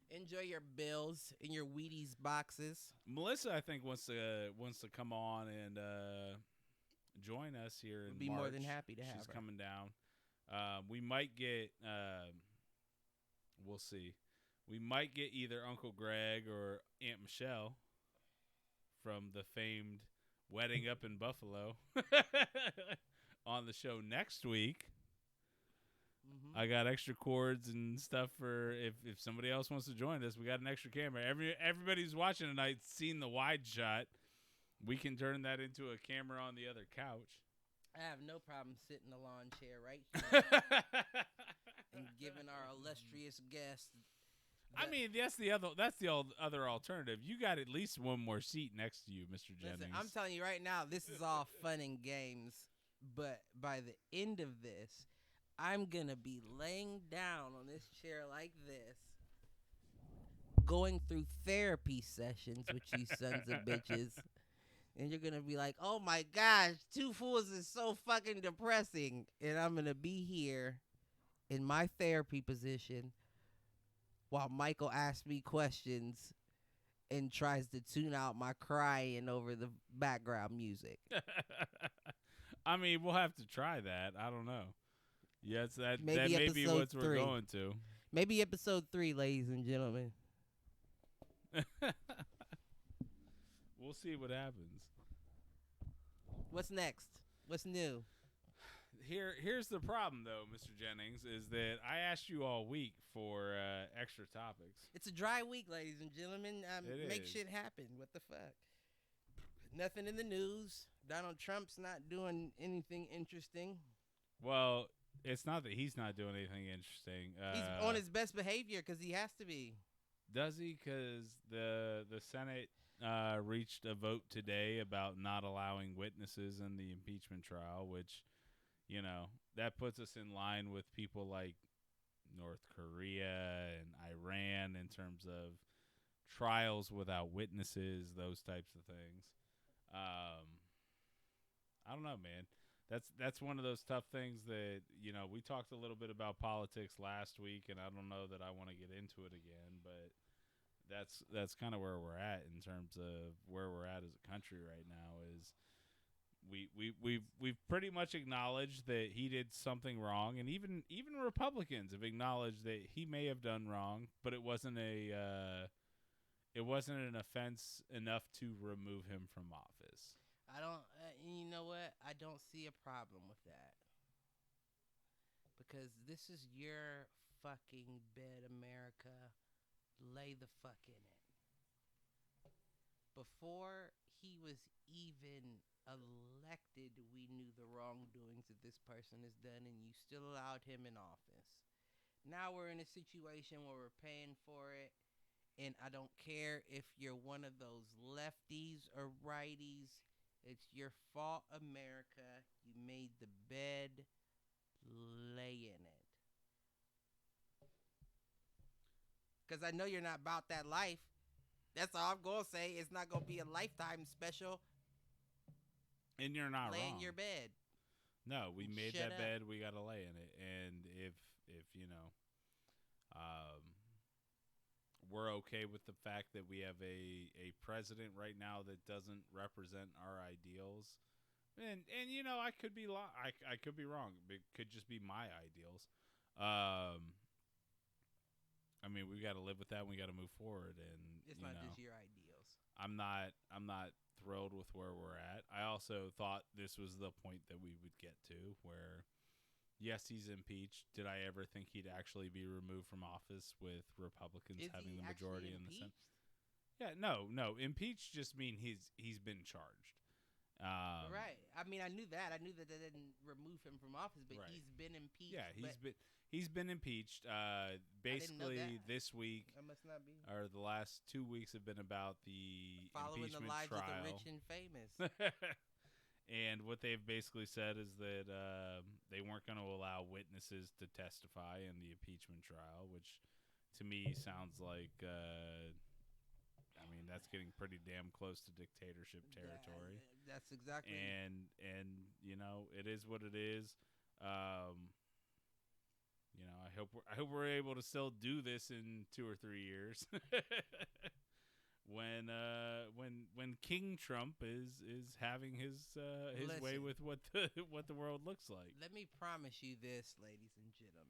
Enjoy your bills in your Wheaties boxes. Melissa, I think wants to come on and join us here We'll in be March. more than happy to have She's her. coming down. We might get. We'll see. We might get either Uncle Greg or Aunt Michelle from the famed wedding up in Buffalo on the show next week. I got extra cords and stuff for if somebody else wants to join us. We got an extra camera. Everybody who's watching tonight seen the wide shot. We can turn that into a camera on the other couch. I have no problem sitting in the lawn chair right here and giving our illustrious guest. I mean, that's the other alternative. You got at least one more seat next to you, Mr. Jennings. Listen, I'm telling you right now, this is all fun and games. But by the end of this, I'm going to be laying down on this chair like this, going through therapy sessions with you sons of bitches. And you're going to be like, oh my gosh, Two Fools is so fucking depressing. And I'm going to be here in my therapy position while Michael asks me questions and tries to tune out my crying over the background music. I mean, we'll have to try that. I don't know. Yes, that Maybe may be episode what we're 3. going to. Maybe episode 3, ladies and gentlemen. We'll see what happens. What's next? What's new? Here's the problem, though, Mr. Jennings, is that I asked you all week for extra topics. It's a dry week, ladies and gentlemen. Make is. shit happen. What the fuck? Nothing in the news. Donald Trump's not doing anything interesting. Well, it's not that he's not doing anything interesting. He's on his best behavior because he has to be. Does he? Because the Senate reached a vote today about not allowing witnesses in the impeachment trial, which, you know, that puts us in line with people like North Korea and Iran in terms of trials without witnesses, those types of things. I don't know, man. That's one of those tough things that, you know, we talked a little bit about politics last week, and I don't know that I want to get into it again, but that's kind of where we're at in terms of where we're at as a country right now. Is we've pretty much acknowledged that he did something wrong, and even Republicans have acknowledged that he may have done wrong, but it wasn't an offense enough to remove him from office. I don't. You know what? I don't see a problem with that because this is your fucking bed, America. Lay the fuck in it. Before he was even elected, we knew the wrongdoings that this person has done, and you still allowed him in office. Now we're in a situation where we're paying for it, and I don't care if you're one of those lefties or righties. It's your fault, America. You made the bed. Lay in it. Because I know you're not about that life. That's all I'm going to say. It's not going to be a lifetime special. And you're not lay wrong. in your bed. No, we made Shut that up. bed. We got to lay in it. And if you know, we're okay with the fact that we have a president right now that doesn't represent our ideals. And you know, I could be I could be wrong. It could just be my ideals. I mean, we got to live with that. And we got to move forward. And It's not just your ideals. I'm not thrilled with where we're at. I also thought this was the point that we would get to where, yes, he's impeached. Did I ever think he'd actually be removed from office with Republicans having the majority in the Senate? Yeah, no. Impeached just mean he's been charged. Right. I mean, I knew that. I knew that they didn't remove him from office, but Right. he's been impeached. Yeah, he's been impeached. Basically, this week That must not be or the last 2 weeks have been about the following the impeachment lives trial. of the rich and famous. And what they've basically said is that they weren't going to allow witnesses to testify in the impeachment trial, which to me sounds like I mean, that's getting pretty damn close to dictatorship territory. That's exactly. And you know, it is what it is. You know, I hope we're able to still do this in 2 or 3 years. when King Trump is having his way with what the world looks like. Let me promise you this, ladies and gentlemen.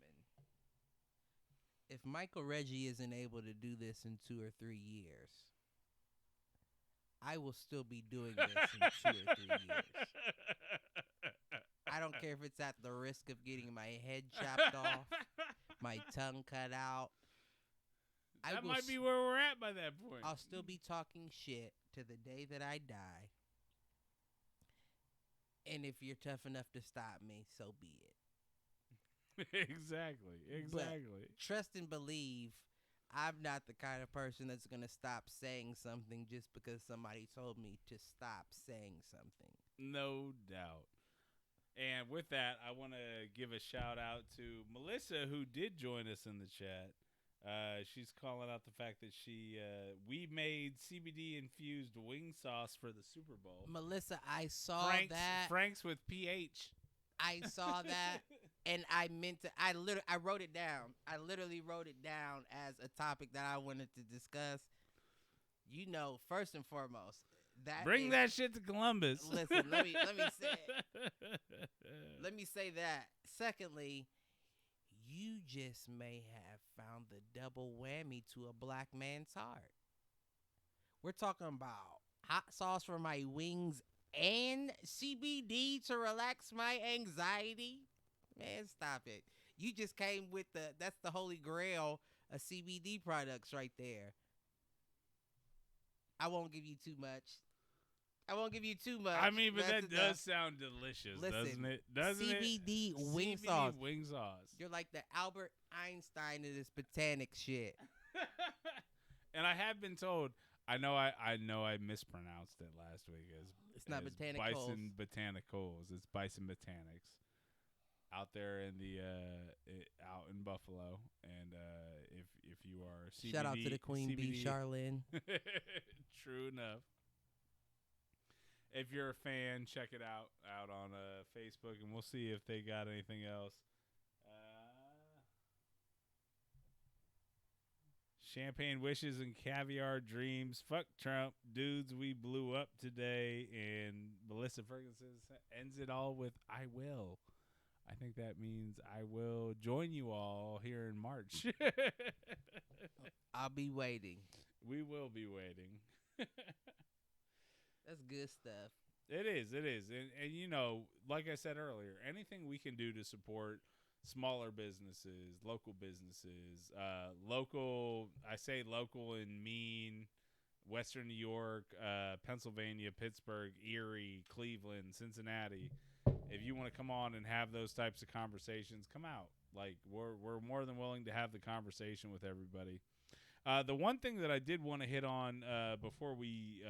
If Michael Reggie isn't able to do this in 2 or 3 years, I will still be doing this in 2 or 3 years. I don't care if it's at the risk of getting my head chopped off, my tongue cut out. That might be where we're at by that point. I'll still be talking shit to the day that I die. And if you're tough enough to stop me, so be it. Exactly. But trust and believe, I'm not the kind of person that's going to stop saying something just because somebody told me to stop saying something. No doubt. And with that, I want to give a shout out to Melissa, who did join us in the chat. She's calling out the fact that we made CBD infused wing sauce for the Super Bowl. Melissa, I saw that. Frank's with PH. I saw that, and I meant to. I wrote it down. I literally wrote it down as a topic that I wanted to discuss. You know, first and foremost, bring that shit to Columbus. Listen, let me say. Let me say that. Secondly, you just may have found the double whammy to a black man's heart. We're talking about hot sauce for my wings and CBD to relax my anxiety. Man, stop it. You just came with that's the holy grail of CBD products right there. I won't give you too much. I mean, but that does sound delicious, doesn't it? CBD wing CBD sauce. wing sauce. You're like the Albert Einstein of this botanic shit. And I have been told. I know I mispronounced it last week it's not botanicals. Bison botanicals. It's bison botanics out there in the out in Buffalo. And if you are CBD, shout out to the Queen Bee, Charlene. True enough. If you're a fan, check it out on Facebook, and we'll see if they got anything else. Champagne wishes and caviar dreams. Fuck Trump. Dudes, we blew up today. And Melissa Ferguson ends it all with, I will. I think that means I will join you all here in March. I'll be waiting. We will be waiting. That's good stuff. It is. And you know, like I said earlier, anything we can do to support smaller businesses, local businesses, I say local and mean Western New York, Pennsylvania, Pittsburgh, Erie, Cleveland, Cincinnati. If you want to come on and have those types of conversations, come out. Like we're more than willing to have the conversation with everybody. The one thing that I did want to hit on before we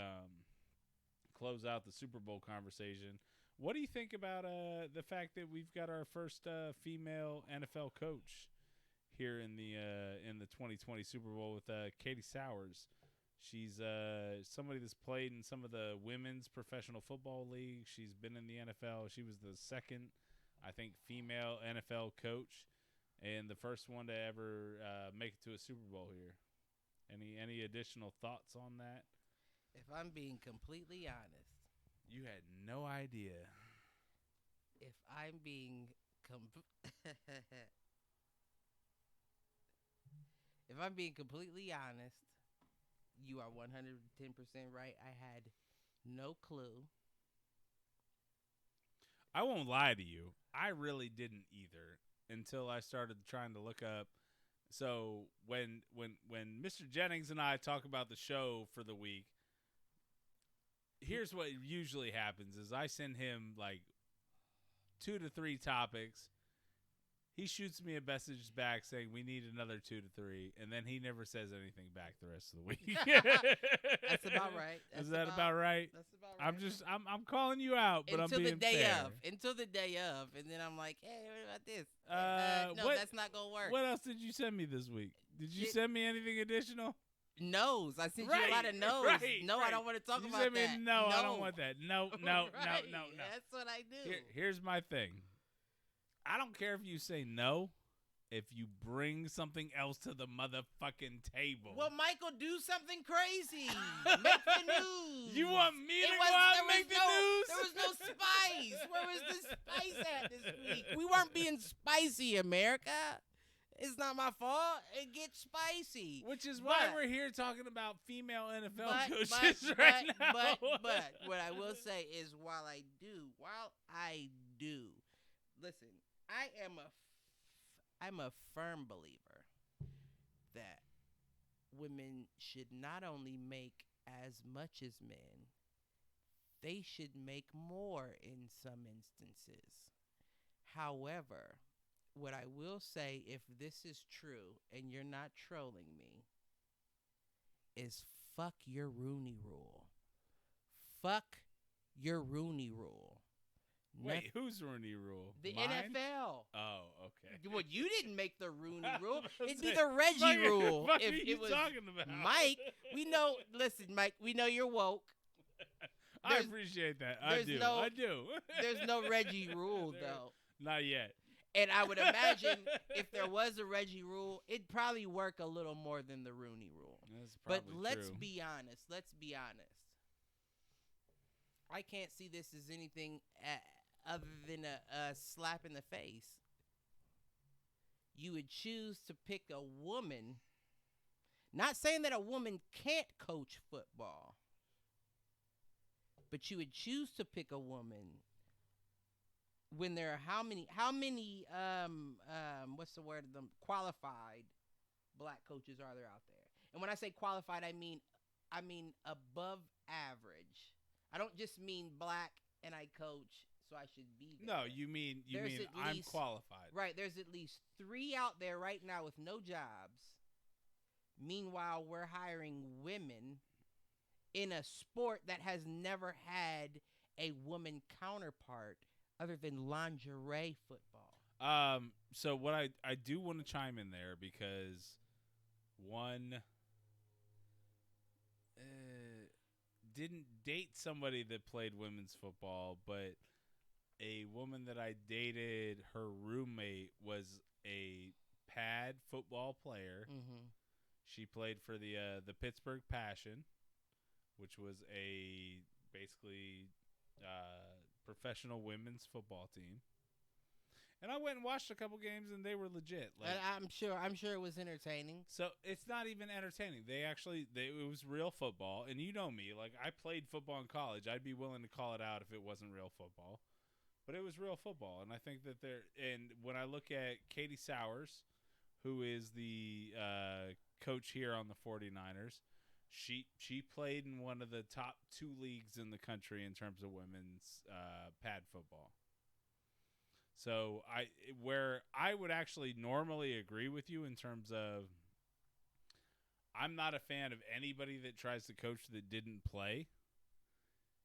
close out the Super Bowl conversation, what do you think about the fact that we've got our first female NFL coach here in the 2020 Super Bowl with Katie Sowers? She's somebody that's played in some of the women's professional football leagues. She's been in the NFL. She was the second, I think, female NFL coach and the first one to ever make it to a Super Bowl here. Any additional thoughts on that? If I'm being completely honest. You had no idea. If I'm being if I'm being completely honest, you are 110% right. I had no clue. I won't lie to you. I really didn't either until I started trying to look up. So when Mr. Jennings and I talk about the show for the week, here's what usually happens is I send him like 2 to 3 topics. He shoots me a message back saying we need another 2 to 3, and then he never says anything back the rest of the week. That's about right. Is that about right? That's about right. I'm calling you out, but until I'm being the day fair. Until the day of, and then I'm like, hey, what about this? No, that's not gonna work. What else did you send me this week? Did you send me anything additional? No's. I sent you a lot of no's. Right, No, right. I don't want to talk You about sent me that. no, I don't want that. No, no, Right. no. That's what I do. Here's my thing. I don't care if you say no, if you bring something else to the motherfucking table. Well, Michael, do something crazy. Make the news. You want me to go out and make the news? There was no spice. Where was the spice at this week? We weren't being spicy, America. It's not my fault. It gets spicy. Which is why we're here talking about female NFL coaches right now. But what I will say is while I do, listen, I'm a firm believer that women should not only make as much as men, they should make more in some instances. However, what I will say, if this is true and you're not trolling me, is fuck your Rooney Rule. Fuck your Rooney Rule. Wait, who's Rooney Rule? The Mine? NFL. Oh, okay. Well, you didn't make the Rooney Rule. It'd be the Reggie Rule. What if are you it was talking about? Mike, we know. Listen, Mike, we know you're woke. I appreciate that. I do. There's no Reggie Rule though. Not yet. And I would imagine if there was a Reggie Rule, it'd probably work a little more than the Rooney Rule. That's probably but let's true. be honest. I can't see this as anything other than a slap in the face. You would choose to pick a woman. Not saying that a woman can't coach football, but you would choose to pick a woman when there are how many what's the word, the qualified black coaches are there out there? And when I say qualified, I mean above average. I don't just mean black and I coach, so I should be there. No, you mean I'm qualified. Right, there's at least 3 out there right now with no jobs. Meanwhile, we're hiring women in a sport that has never had a woman counterpart other than lingerie football. So what I do want to chime in there because one didn't date somebody that played women's football, but a woman that I dated, her roommate was a pad football player. Mm-hmm. She played for the Pittsburgh Passion, which was a basically professional women's football team. And I went and watched a couple games, and they were legit. Like, I'm sure it was entertaining. So it's not even entertaining. It was real football, and you know me. Like, I played football in college. I'd be willing to call it out if it wasn't real football, but it was real football. And I think that and when I look at Katie Sowers, who is the coach here on the 49ers, she played in one of the top 2 leagues in the country in terms of women's pad football. So where I would actually normally agree with you in terms of I'm not a fan of anybody that tries to coach that didn't play.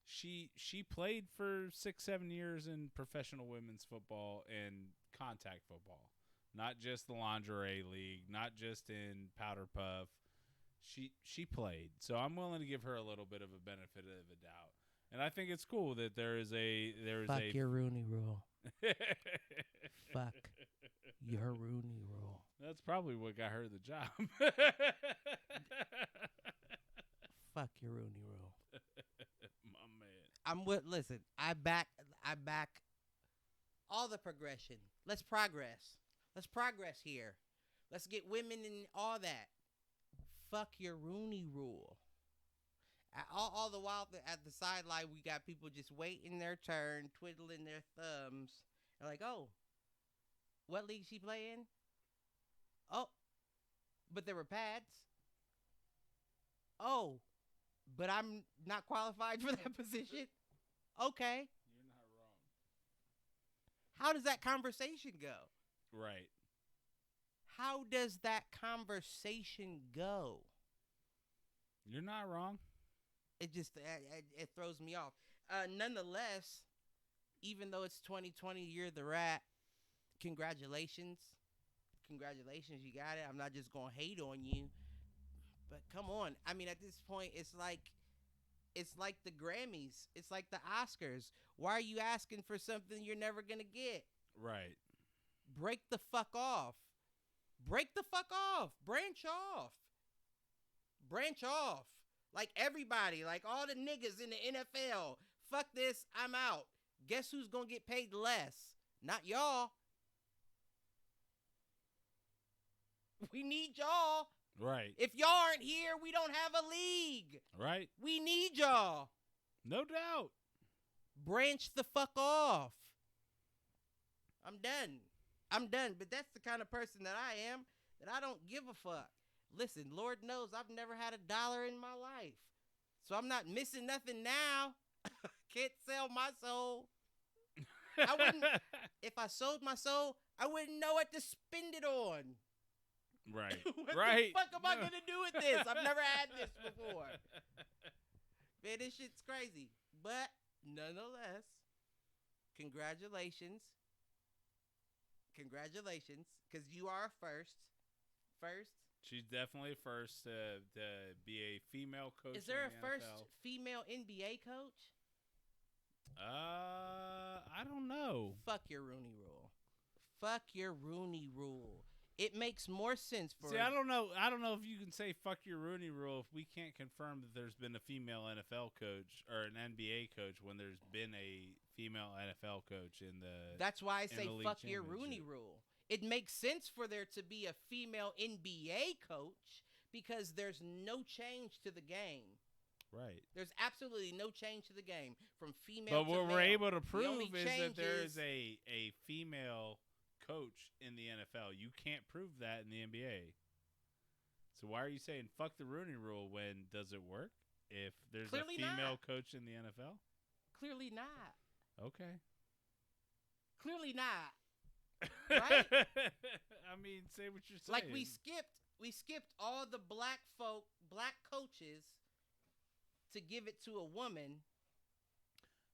She played for 6-7 years in professional women's football and contact football, not just the lingerie league, not just in powder puff. She played, so I'm willing to give her a little bit of a benefit of the doubt. And I think it's cool that there is Fuck your Rooney Rule. Fuck your Rooney Rule. That's probably what got her the job. Fuck your Rooney Rule. My man. Listen, I back all the progression. Let's progress. Let's progress here. Let's get women and all that. Fuck your Rooney Rule. All the while at the sideline, we got people just waiting their turn, twiddling their thumbs. They're like, oh, what league she play in? Oh, but there were pads. Oh, but I'm not qualified for that position. Okay. You're not wrong. How does that conversation go? Right. How does that conversation go? You're not wrong. It just it throws me off. Nonetheless, even though it's 2020, you're the rat. Congratulations, you got it. I'm not just gonna hate on you. But come on, I mean, at this point, it's like the Grammys, it's like the Oscars. Why are you asking for something you're never gonna get? Right. Break the fuck off. Break the fuck off. Branch off. Branch off. Like everybody, like all the niggas in the NFL. Fuck this, I'm out. Guess who's gonna get paid less? Not y'all. We need y'all. Right. If y'all aren't here, we don't have a league. Right. We need y'all. No doubt. Branch the fuck off. I'm done. I'm done. But that's the kind of person that I am, that I don't give a fuck. Listen, Lord knows I've never had $1 in my life. So I'm not missing nothing now. Can't sell my soul. I wouldn't. If I sold my soul, I wouldn't know what to spend it on. Right. What right. the fuck am I gonna do with this? I've never had this before. Man, this shit's crazy. But nonetheless, congratulations. Congratulations, because you are first. She's definitely first to be a female coach. Is there in a the first NFL. female NBA coach? I don't know. Fuck your Rooney Rule. Fuck your Rooney Rule. It makes more sense for. See, I don't know. I don't know if you can say "fuck your Rooney Rule" if we can't confirm that there's been a female NFL coach or an NBA coach when there's been a female NFL coach in the. That's why I say the fuck league your Rooney Rule. It makes sense for there to be a female NBA coach because there's no change to the game. Right. There's absolutely no change to the game from female But to what male. we're able to The prove only is that there change is a female coach in the NFL. You can't prove that in the NBA. So why are you saying fuck the Rooney Rule when does it work? If there's Clearly a female not. coach in the NFL? Clearly not. Okay. Clearly not. Right? I mean, say what you're saying. Like we skipped all the black coaches to give it to a woman.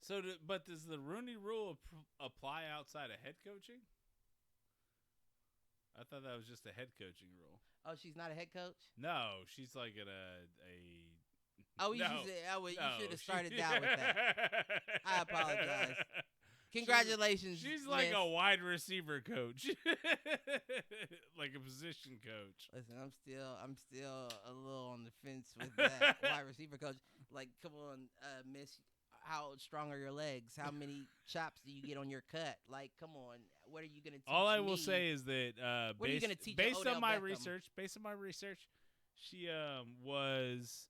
So, but does the Rooney Rule apply outside of head coaching? I thought that was just a head coaching rule. Oh, she's not a head coach? No, she's like at a Oh, you should have started down with that. I apologize. Congratulations. She's like miss. a wide receiver coach. Like a position coach. Listen, I'm still a little on the fence with that wide receiver coach. Like, come on, miss, how strong are your legs? How many chops do you get on your cut? Like, come on, what are you gonna teach All I me? will say is that What are you gonna teach based Odell on my Beckham? research, she was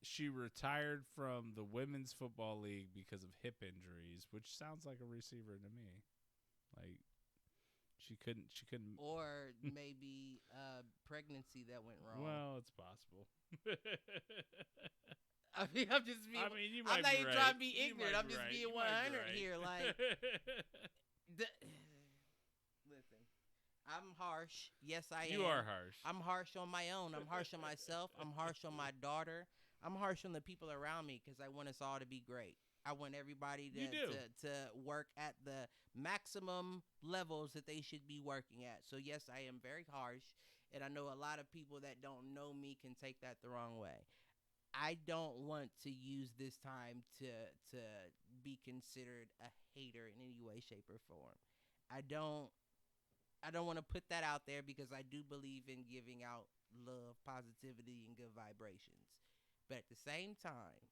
she retired from the women's football league because of hip injuries, which sounds like a receiver to me. Like she couldn't Or maybe pregnancy that went wrong. Well, it's possible. I mean, I'm just being. You might I'm not be even right. trying to be You ignorant. might I'm be just right. being You might 100 be right. here. Like, listen, I'm harsh. Yes, I am. You are harsh. I'm harsh on my own. I'm harsh on myself. I'm harsh on my daughter. I'm harsh on the people around me because I want us all to be great. I want everybody to work at the maximum levels that they should be working at. So, yes, I am very harsh. And I know a lot of people that don't know me can take that the wrong way. I don't want to use this time to be considered a hater in any way, shape, or form. I don't want to put that out there because I do believe in giving out love, positivity, and good vibrations. But at the same time,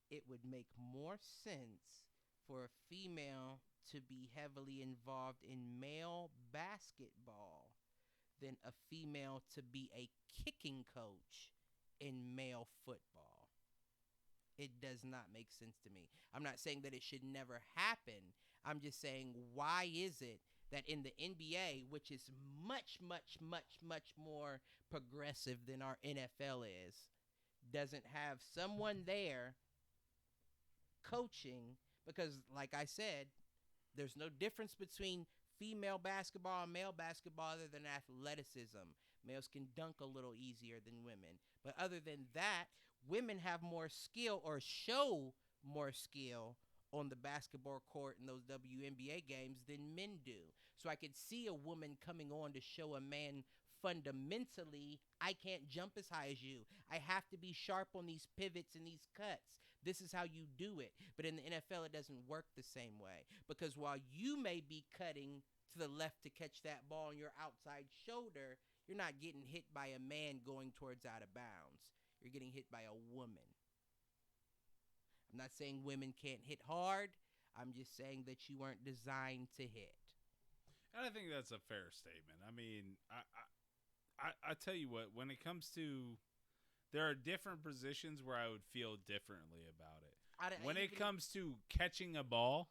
it would make more sense for a female to be heavily involved in male basketball than a female to be a kicking coach in male football. It does not make sense to me. I'm not saying that it should never happen. I'm just saying, why is it that in the NBA, which is much, much, much, much more progressive than our NFL is, doesn't have someone there coaching? Because, like I said, there's no difference between female basketball and male basketball other than athleticism. Males can dunk a little easier than women. But other than that, women have more skill or show more skill on the basketball court in those WNBA games than men do. So I could see a woman coming on to show a man fundamentally, I can't jump as high as you. I have to be sharp on these pivots and these cuts. This is how you do it. But in the NFL, it doesn't work the same way. Because while you may be cutting to the left to catch that ball on your outside shoulder, you're not getting hit by a man going towards out of bounds. You're getting hit by a woman. I'm not saying women can't hit hard. I'm just saying that you weren't designed to hit. And I think that's a fair statement. I mean, I tell you what, when it comes to, there are different positions where I would feel differently about it. When it comes to catching a ball,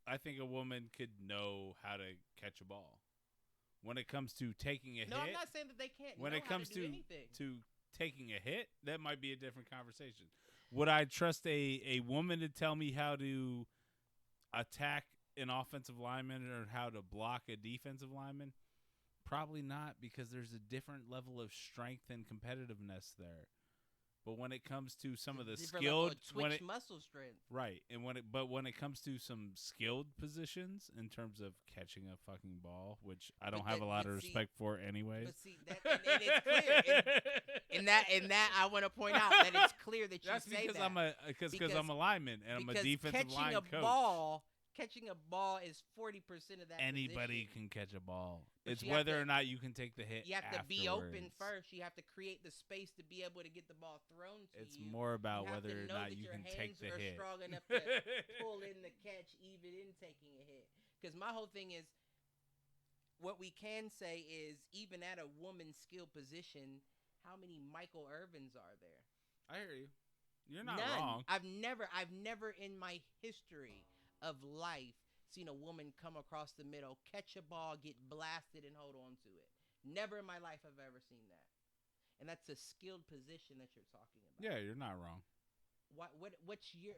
I think a woman could know how to catch a ball. When it comes to taking a hit, no, I'm not saying that they can't. When know it comes how to do anything. to taking a hit, that might be a different conversation. Would I trust a woman to tell me how to attack an offensive lineman or how to block a defensive lineman? Probably not, because there's a different level of strength and competitiveness there. But when it comes to some of the skilled muscle strength, right, and when it comes to some skilled positions in terms of catching a fucking ball, which I don't have a lot of respect for anyways. But see, that and it's clear. In that, I want to point out that it's clear that you That's say because that. because I'm a lineman and I'm a defensive line coach. Catching a ball is 40% of that. Anybody position. can catch a ball. But it's whether or not you can take the hit. You have to afterwards. be open first. You have to create the space to be able to get the ball thrown to it's you. It's more about whether or not you can take the hit. Your hands are strong enough to pull in the catch even in taking a hit. Because my whole thing is, what we can say is, even at a woman's skill position, how many Michael Irvins are there? I hear you. You're not None. wrong. I've never in my history of life seen a woman come across the middle, catch a ball, get blasted, and hold on to it. Never in my life have I ever seen that. And that's a skilled position that you're talking about. Yeah, you're not wrong. What's your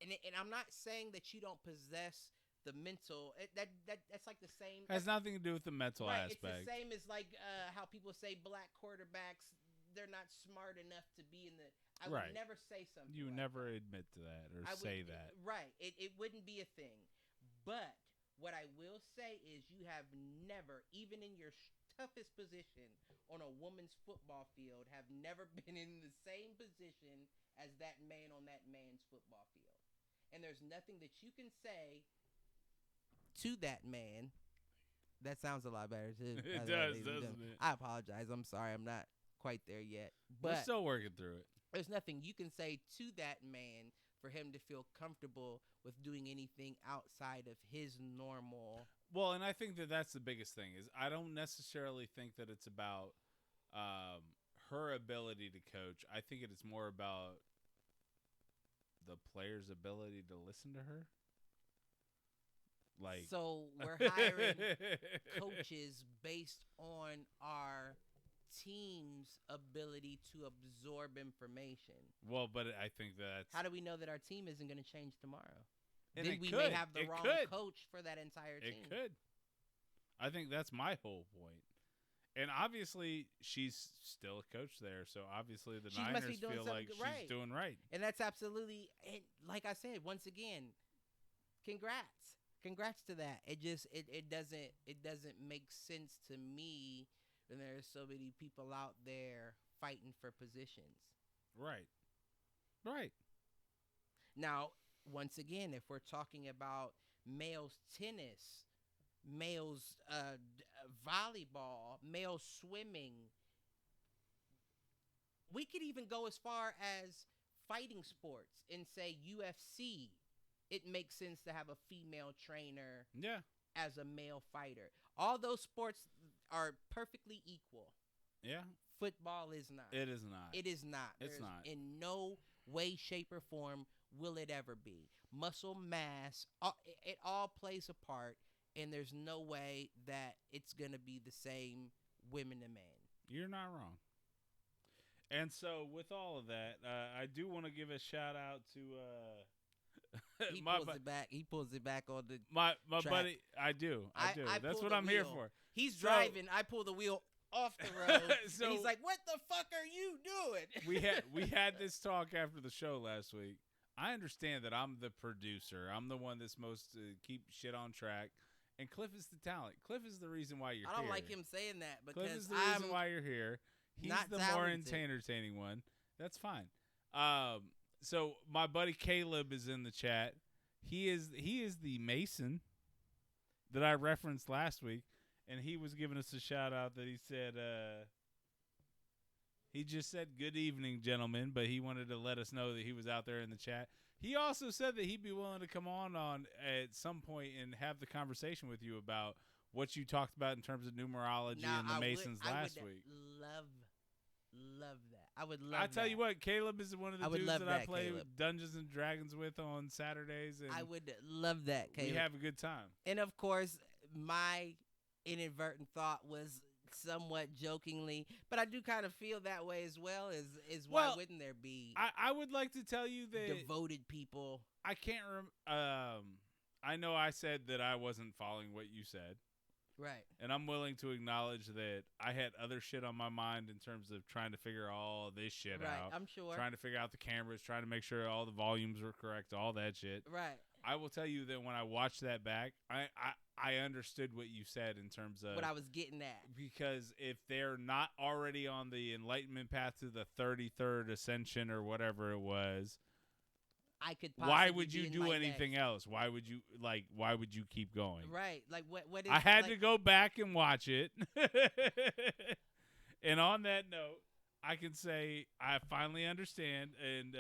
and I'm not saying that you don't possess the mental. That's like the same. Has nothing to do with the mental aspect. It's the same as like how people say black quarterbacks, they're not smart enough to be in the. I would never say something. You never admit to that or say that. Right. It wouldn't be a thing. But what I will say is you have never, even in your toughest position on a woman's football field, have never been in the same position as that man on that man's football field. And there's nothing that you can say to that man. That sounds a lot better, too. It does, doesn't it? I apologize. I'm sorry. I'm not quite there yet. But we're still working through it. There's nothing you can say to that man for him to feel comfortable with doing anything outside of his normal. Well, and I think that's the biggest thing is I don't necessarily think that it's about her ability to coach. I think it is more about the player's ability to listen to her. Like, so we're hiring coaches based on our team's ability to absorb information. Well, but I think that's... How do we know that our team isn't going to change tomorrow? And then we may have the wrong coach for that entire team. It could. I think that's my whole point. And obviously, she's still a coach there, so obviously the Niners feel like she's doing right. And that's absolutely, and like I said, once again, congrats to that. It just it doesn't make sense to me when there's so many people out there fighting for positions. Right. Now, once again, if we're talking about males tennis, males volleyball, males swimming, we could even go as far as fighting sports and say UFC. It makes sense to have a female trainer as a male fighter. All those sports are perfectly equal. Yeah. Football is not. It is not. It is not. It's not. In no way, shape, or form will it ever be. Muscle mass, it all plays a part, and there's no way that it's going to be the same women and men. You're not wrong. And so with all of that, I do want to give a shout out to he pulls it back on the my track. buddy. I do. That's what I'm here for. He's driving. I pull the wheel off the road. And he's like, "What the fuck are you doing?" we had this talk after the show last week. I understand that I'm the producer. I'm the one that's supposed to keep shit on track. And Cliff is the talent. Cliff is the reason why you're here. I don't like him saying that because Cliff is the reason why you're here. He's not the talented. more entertaining one. That's fine. So my buddy Caleb is in the chat. He is the Mason that I referenced last week, and he was giving us a shout out that he said he just said good evening, gentlemen, but he wanted to let us know that he was out there in the chat. He also said that he'd be willing to come on at some point and have the conversation with you about what you talked about in terms of numerology and the Masons last week. Love that. I would love. I tell you what, Caleb is one of the dudes that I play Caleb. Dungeons and Dragons with on Saturdays, and I would love that, Caleb. We have a good time. And of course, my inadvertent thought was somewhat jokingly, but I do kind of feel that way as well. Is why wouldn't there be? I would like to tell you that devoted people. I can't I know I said that I wasn't following what you said. Right. And I'm willing to acknowledge that I had other shit on my mind in terms of trying to figure all this shit out. I'm sure. Trying to figure out the cameras, trying to make sure all the volumes were correct, all that shit. Right. I will tell you that when I watched that back, I understood what you said in terms of what I was getting at. Because if they're not already on the enlightenment path to the 33rd ascension or whatever it was, I could possibly why would you do anything else? Why would you keep going? Right. Like what is I had to go back and watch it. And on that note, I can say I finally understand, and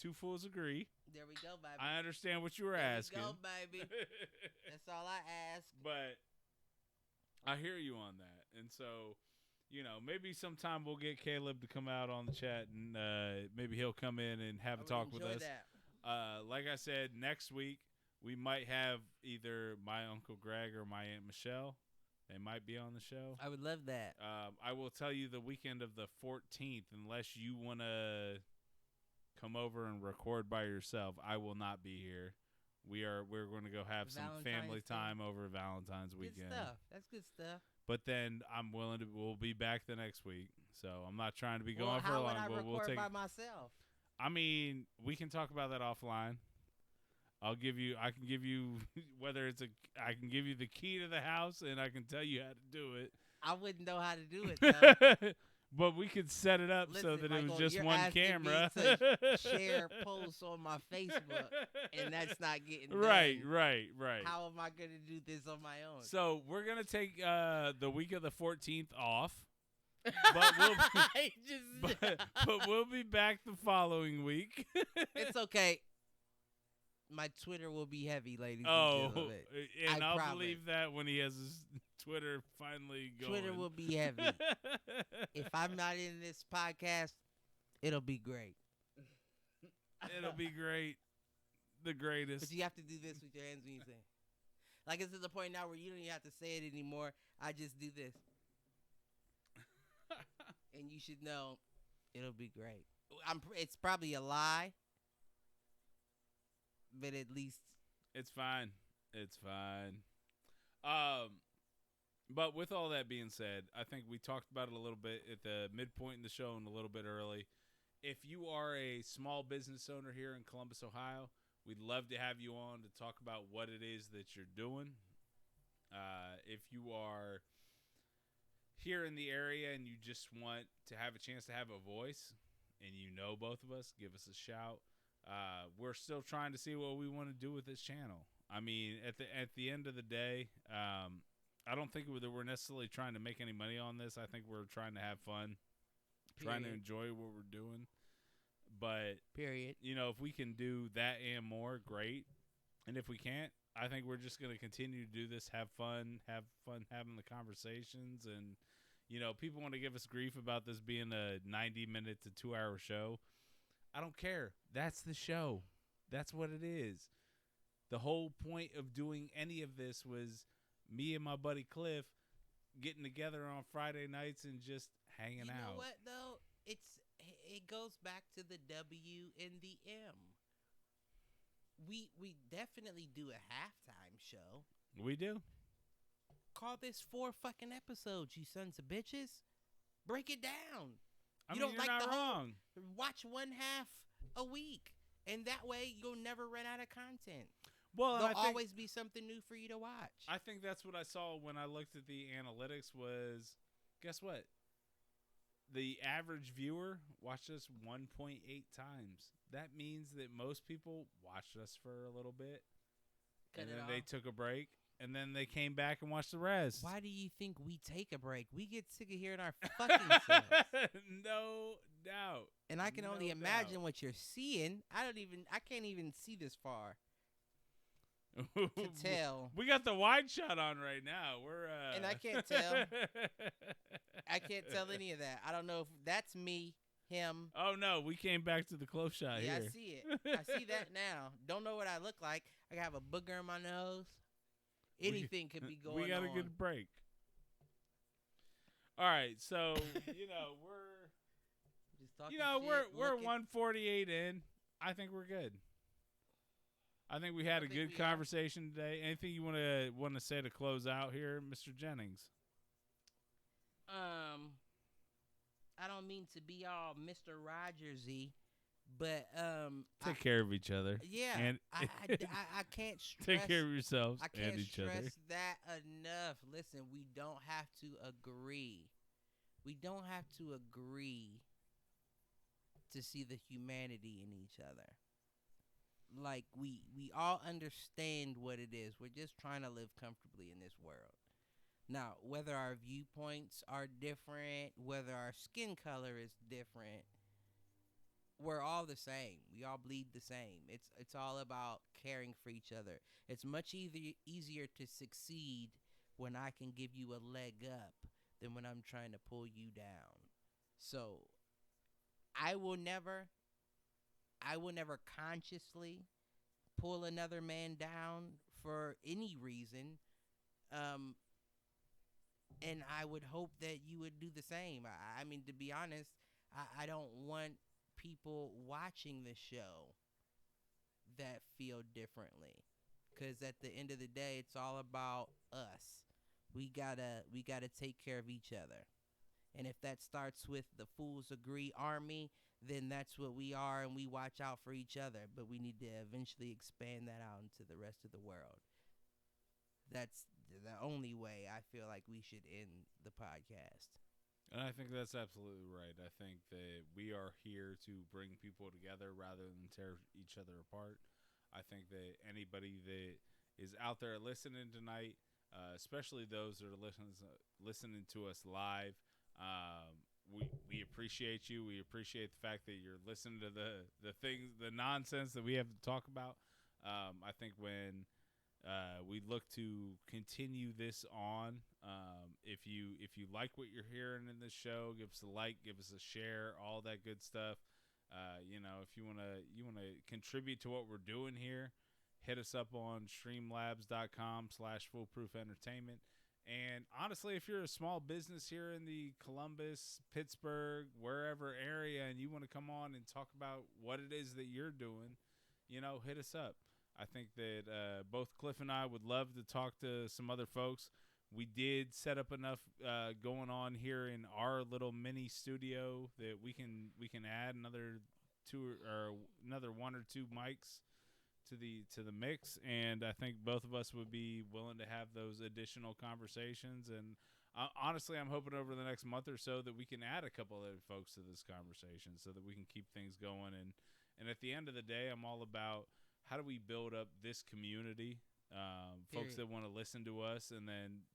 two fools agree. There we go, baby. I understand what you were asking. There we go, baby. That's all I ask. But I hear you on that. And so, maybe sometime we'll get Caleb to come out on the chat, and maybe he'll come in and have a talk with us. That. Like I said, next week we might have either my Uncle Greg or my Aunt Michelle. They might be on the show. I would love that. I will tell you the weekend of the 14th, unless you want to come over and record by yourself, I will not be here. We're going to go have some family time over Valentine's weekend. Good stuff. That's good stuff. But then we'll be back the next week. So I'm not trying to be gone for long. How would I record by myself? I mean, we can talk about that offline. I can give you I can give you the key to the house, and I can tell you how to do it. I wouldn't know how to do it, though. But we could set it up so that Michael, it was just one camera. Me to share posts on my Facebook, and that's not getting done. Right. How am I going to do this on my own? So we're going to take the week of the 14th off. But we'll be back the following week. It's okay. My Twitter will be heavy, ladies and gentlemen. And I'll believe that when he has his Twitter finally going. Twitter will be heavy. If I'm not in this podcast, it'll be great. It'll be great. The greatest. But you have to do this with your hands when you say. Like, it's to the point now where you don't even have to say it anymore. I just do this. And you should know it'll be great. It's probably a lie, but at least it's fine. But with all that being said, I think we talked about it a little bit at the midpoint in the show and a little bit early. If you are a small business owner here in Columbus, Ohio, we'd love to have you on to talk about what it is that you're doing. If you are here in the area and you just want to have a chance to have a voice, and both of us, give us a shout. We're still trying to see what we want to do with this channel. I mean, at the end of the day, I don't think that we're necessarily trying to make any money on this. I think we're trying to have fun, trying to enjoy what we're doing. But if we can do that and more, great. And if we can't, I think we're just going to continue to do this, have fun having the conversations. And, people want to give us grief about this being a 90-minute to 2-hour show. I don't care. That's the show. That's what it is. The whole point of doing any of this was me and my buddy Cliff getting together on Friday nights and just hanging out. You know what, though? It goes back to the W and the M. We definitely do a halftime show. We do. Call this 4 fucking episodes, you sons of bitches. Break it down. You're not wrong. Watch one half a week And that way, you'll never run out of content. Well, There'll always be something new for you to watch. I think that's what I saw when I looked at the analytics was, guess what? The average viewer watched us 1.8 times. That means that most people watched us for a little bit, and then they took a break, and then they came back and watched the rest. Why do you think we take a break? We get sick of hearing our fucking selves. No doubt. And I can only imagine what you're seeing. I can't even see this far. To tell. We got the wide shot on right now. And I can't tell. I can't tell any of that. I don't know if that's me, him. Oh no, we came back to the close shot here. Yeah, I see it. I see that now. Don't know what I look like. I have a booger in my nose. Anything could be going on. We got a good break. All right, so we're 148 in. I think we're good. I think we had a good conversation today. Anything you want to say to close out here, Mr. Jennings? I don't mean to be all Mr. Rogersy, but take care of each other. Yeah, and I can't stress. Take care of yourselves and each other. I can't stress that enough. Listen, we don't have to agree. We don't have to agree to see the humanity in each other. Like, we all understand what it is. We're just trying to live comfortably in this world. Now, whether our viewpoints are different, whether our skin color is different, we're all the same. We all bleed the same. It's all about caring for each other. It's much easier to succeed when I can give you a leg up than when I'm trying to pull you down. So, I will never consciously pull another man down for any reason. And I would hope that you would do the same. I mean, to be honest, I don't want people watching the show that feel differently. Because at the end of the day, it's all about us. We gotta take care of each other. And if that starts with the Fools Agree Army, then that's what we are, and we watch out for each other. But we need to eventually expand that out into the rest of the world. That's the only way I feel like we should end the podcast. And I think that's absolutely right. I think that we are here to bring people together rather than tear each other apart. I think that anybody that is out there listening tonight, especially those that are listening to us live, we appreciate you. We appreciate the fact that you're listening to the things, the nonsense that we have to talk about. I think when we look to continue this on, if you like what you're hearing in this show, give us a like, give us a share, all that good stuff. If you wanna contribute to what we're doing here, hit us up on streamlabs.com/foolproofentertainment. And honestly, if you're a small business here in the Columbus, Pittsburgh, wherever area, and you want to come on and talk about what it is that you're doing, hit us up. I think that both Cliff and I would love to talk to some other folks. We did set up enough going on here in our little mini studio that we can add another one or two mics to the mix, and I think both of us would be willing to have those additional conversations. And honestly, I'm hoping over the next month or so that we can add a couple of folks to this conversation so that we can keep things going. And at the end of the day, I'm all about how do we build up this community, folks that want to listen to us, and then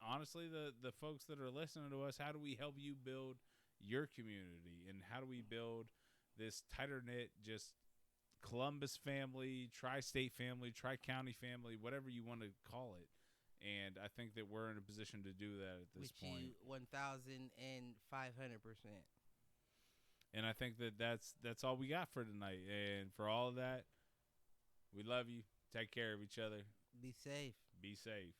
honestly, the folks that are listening to us, how do we help you build your community, and how do we build this tighter knit, just Columbus family, tri-state family, tri-county family, whatever you want to call it. And I think that we're in a position to do that at this point. 1,500%. And I think that's all we got for tonight. And for all of that, we love you. Take care of each other. Be safe. Be safe.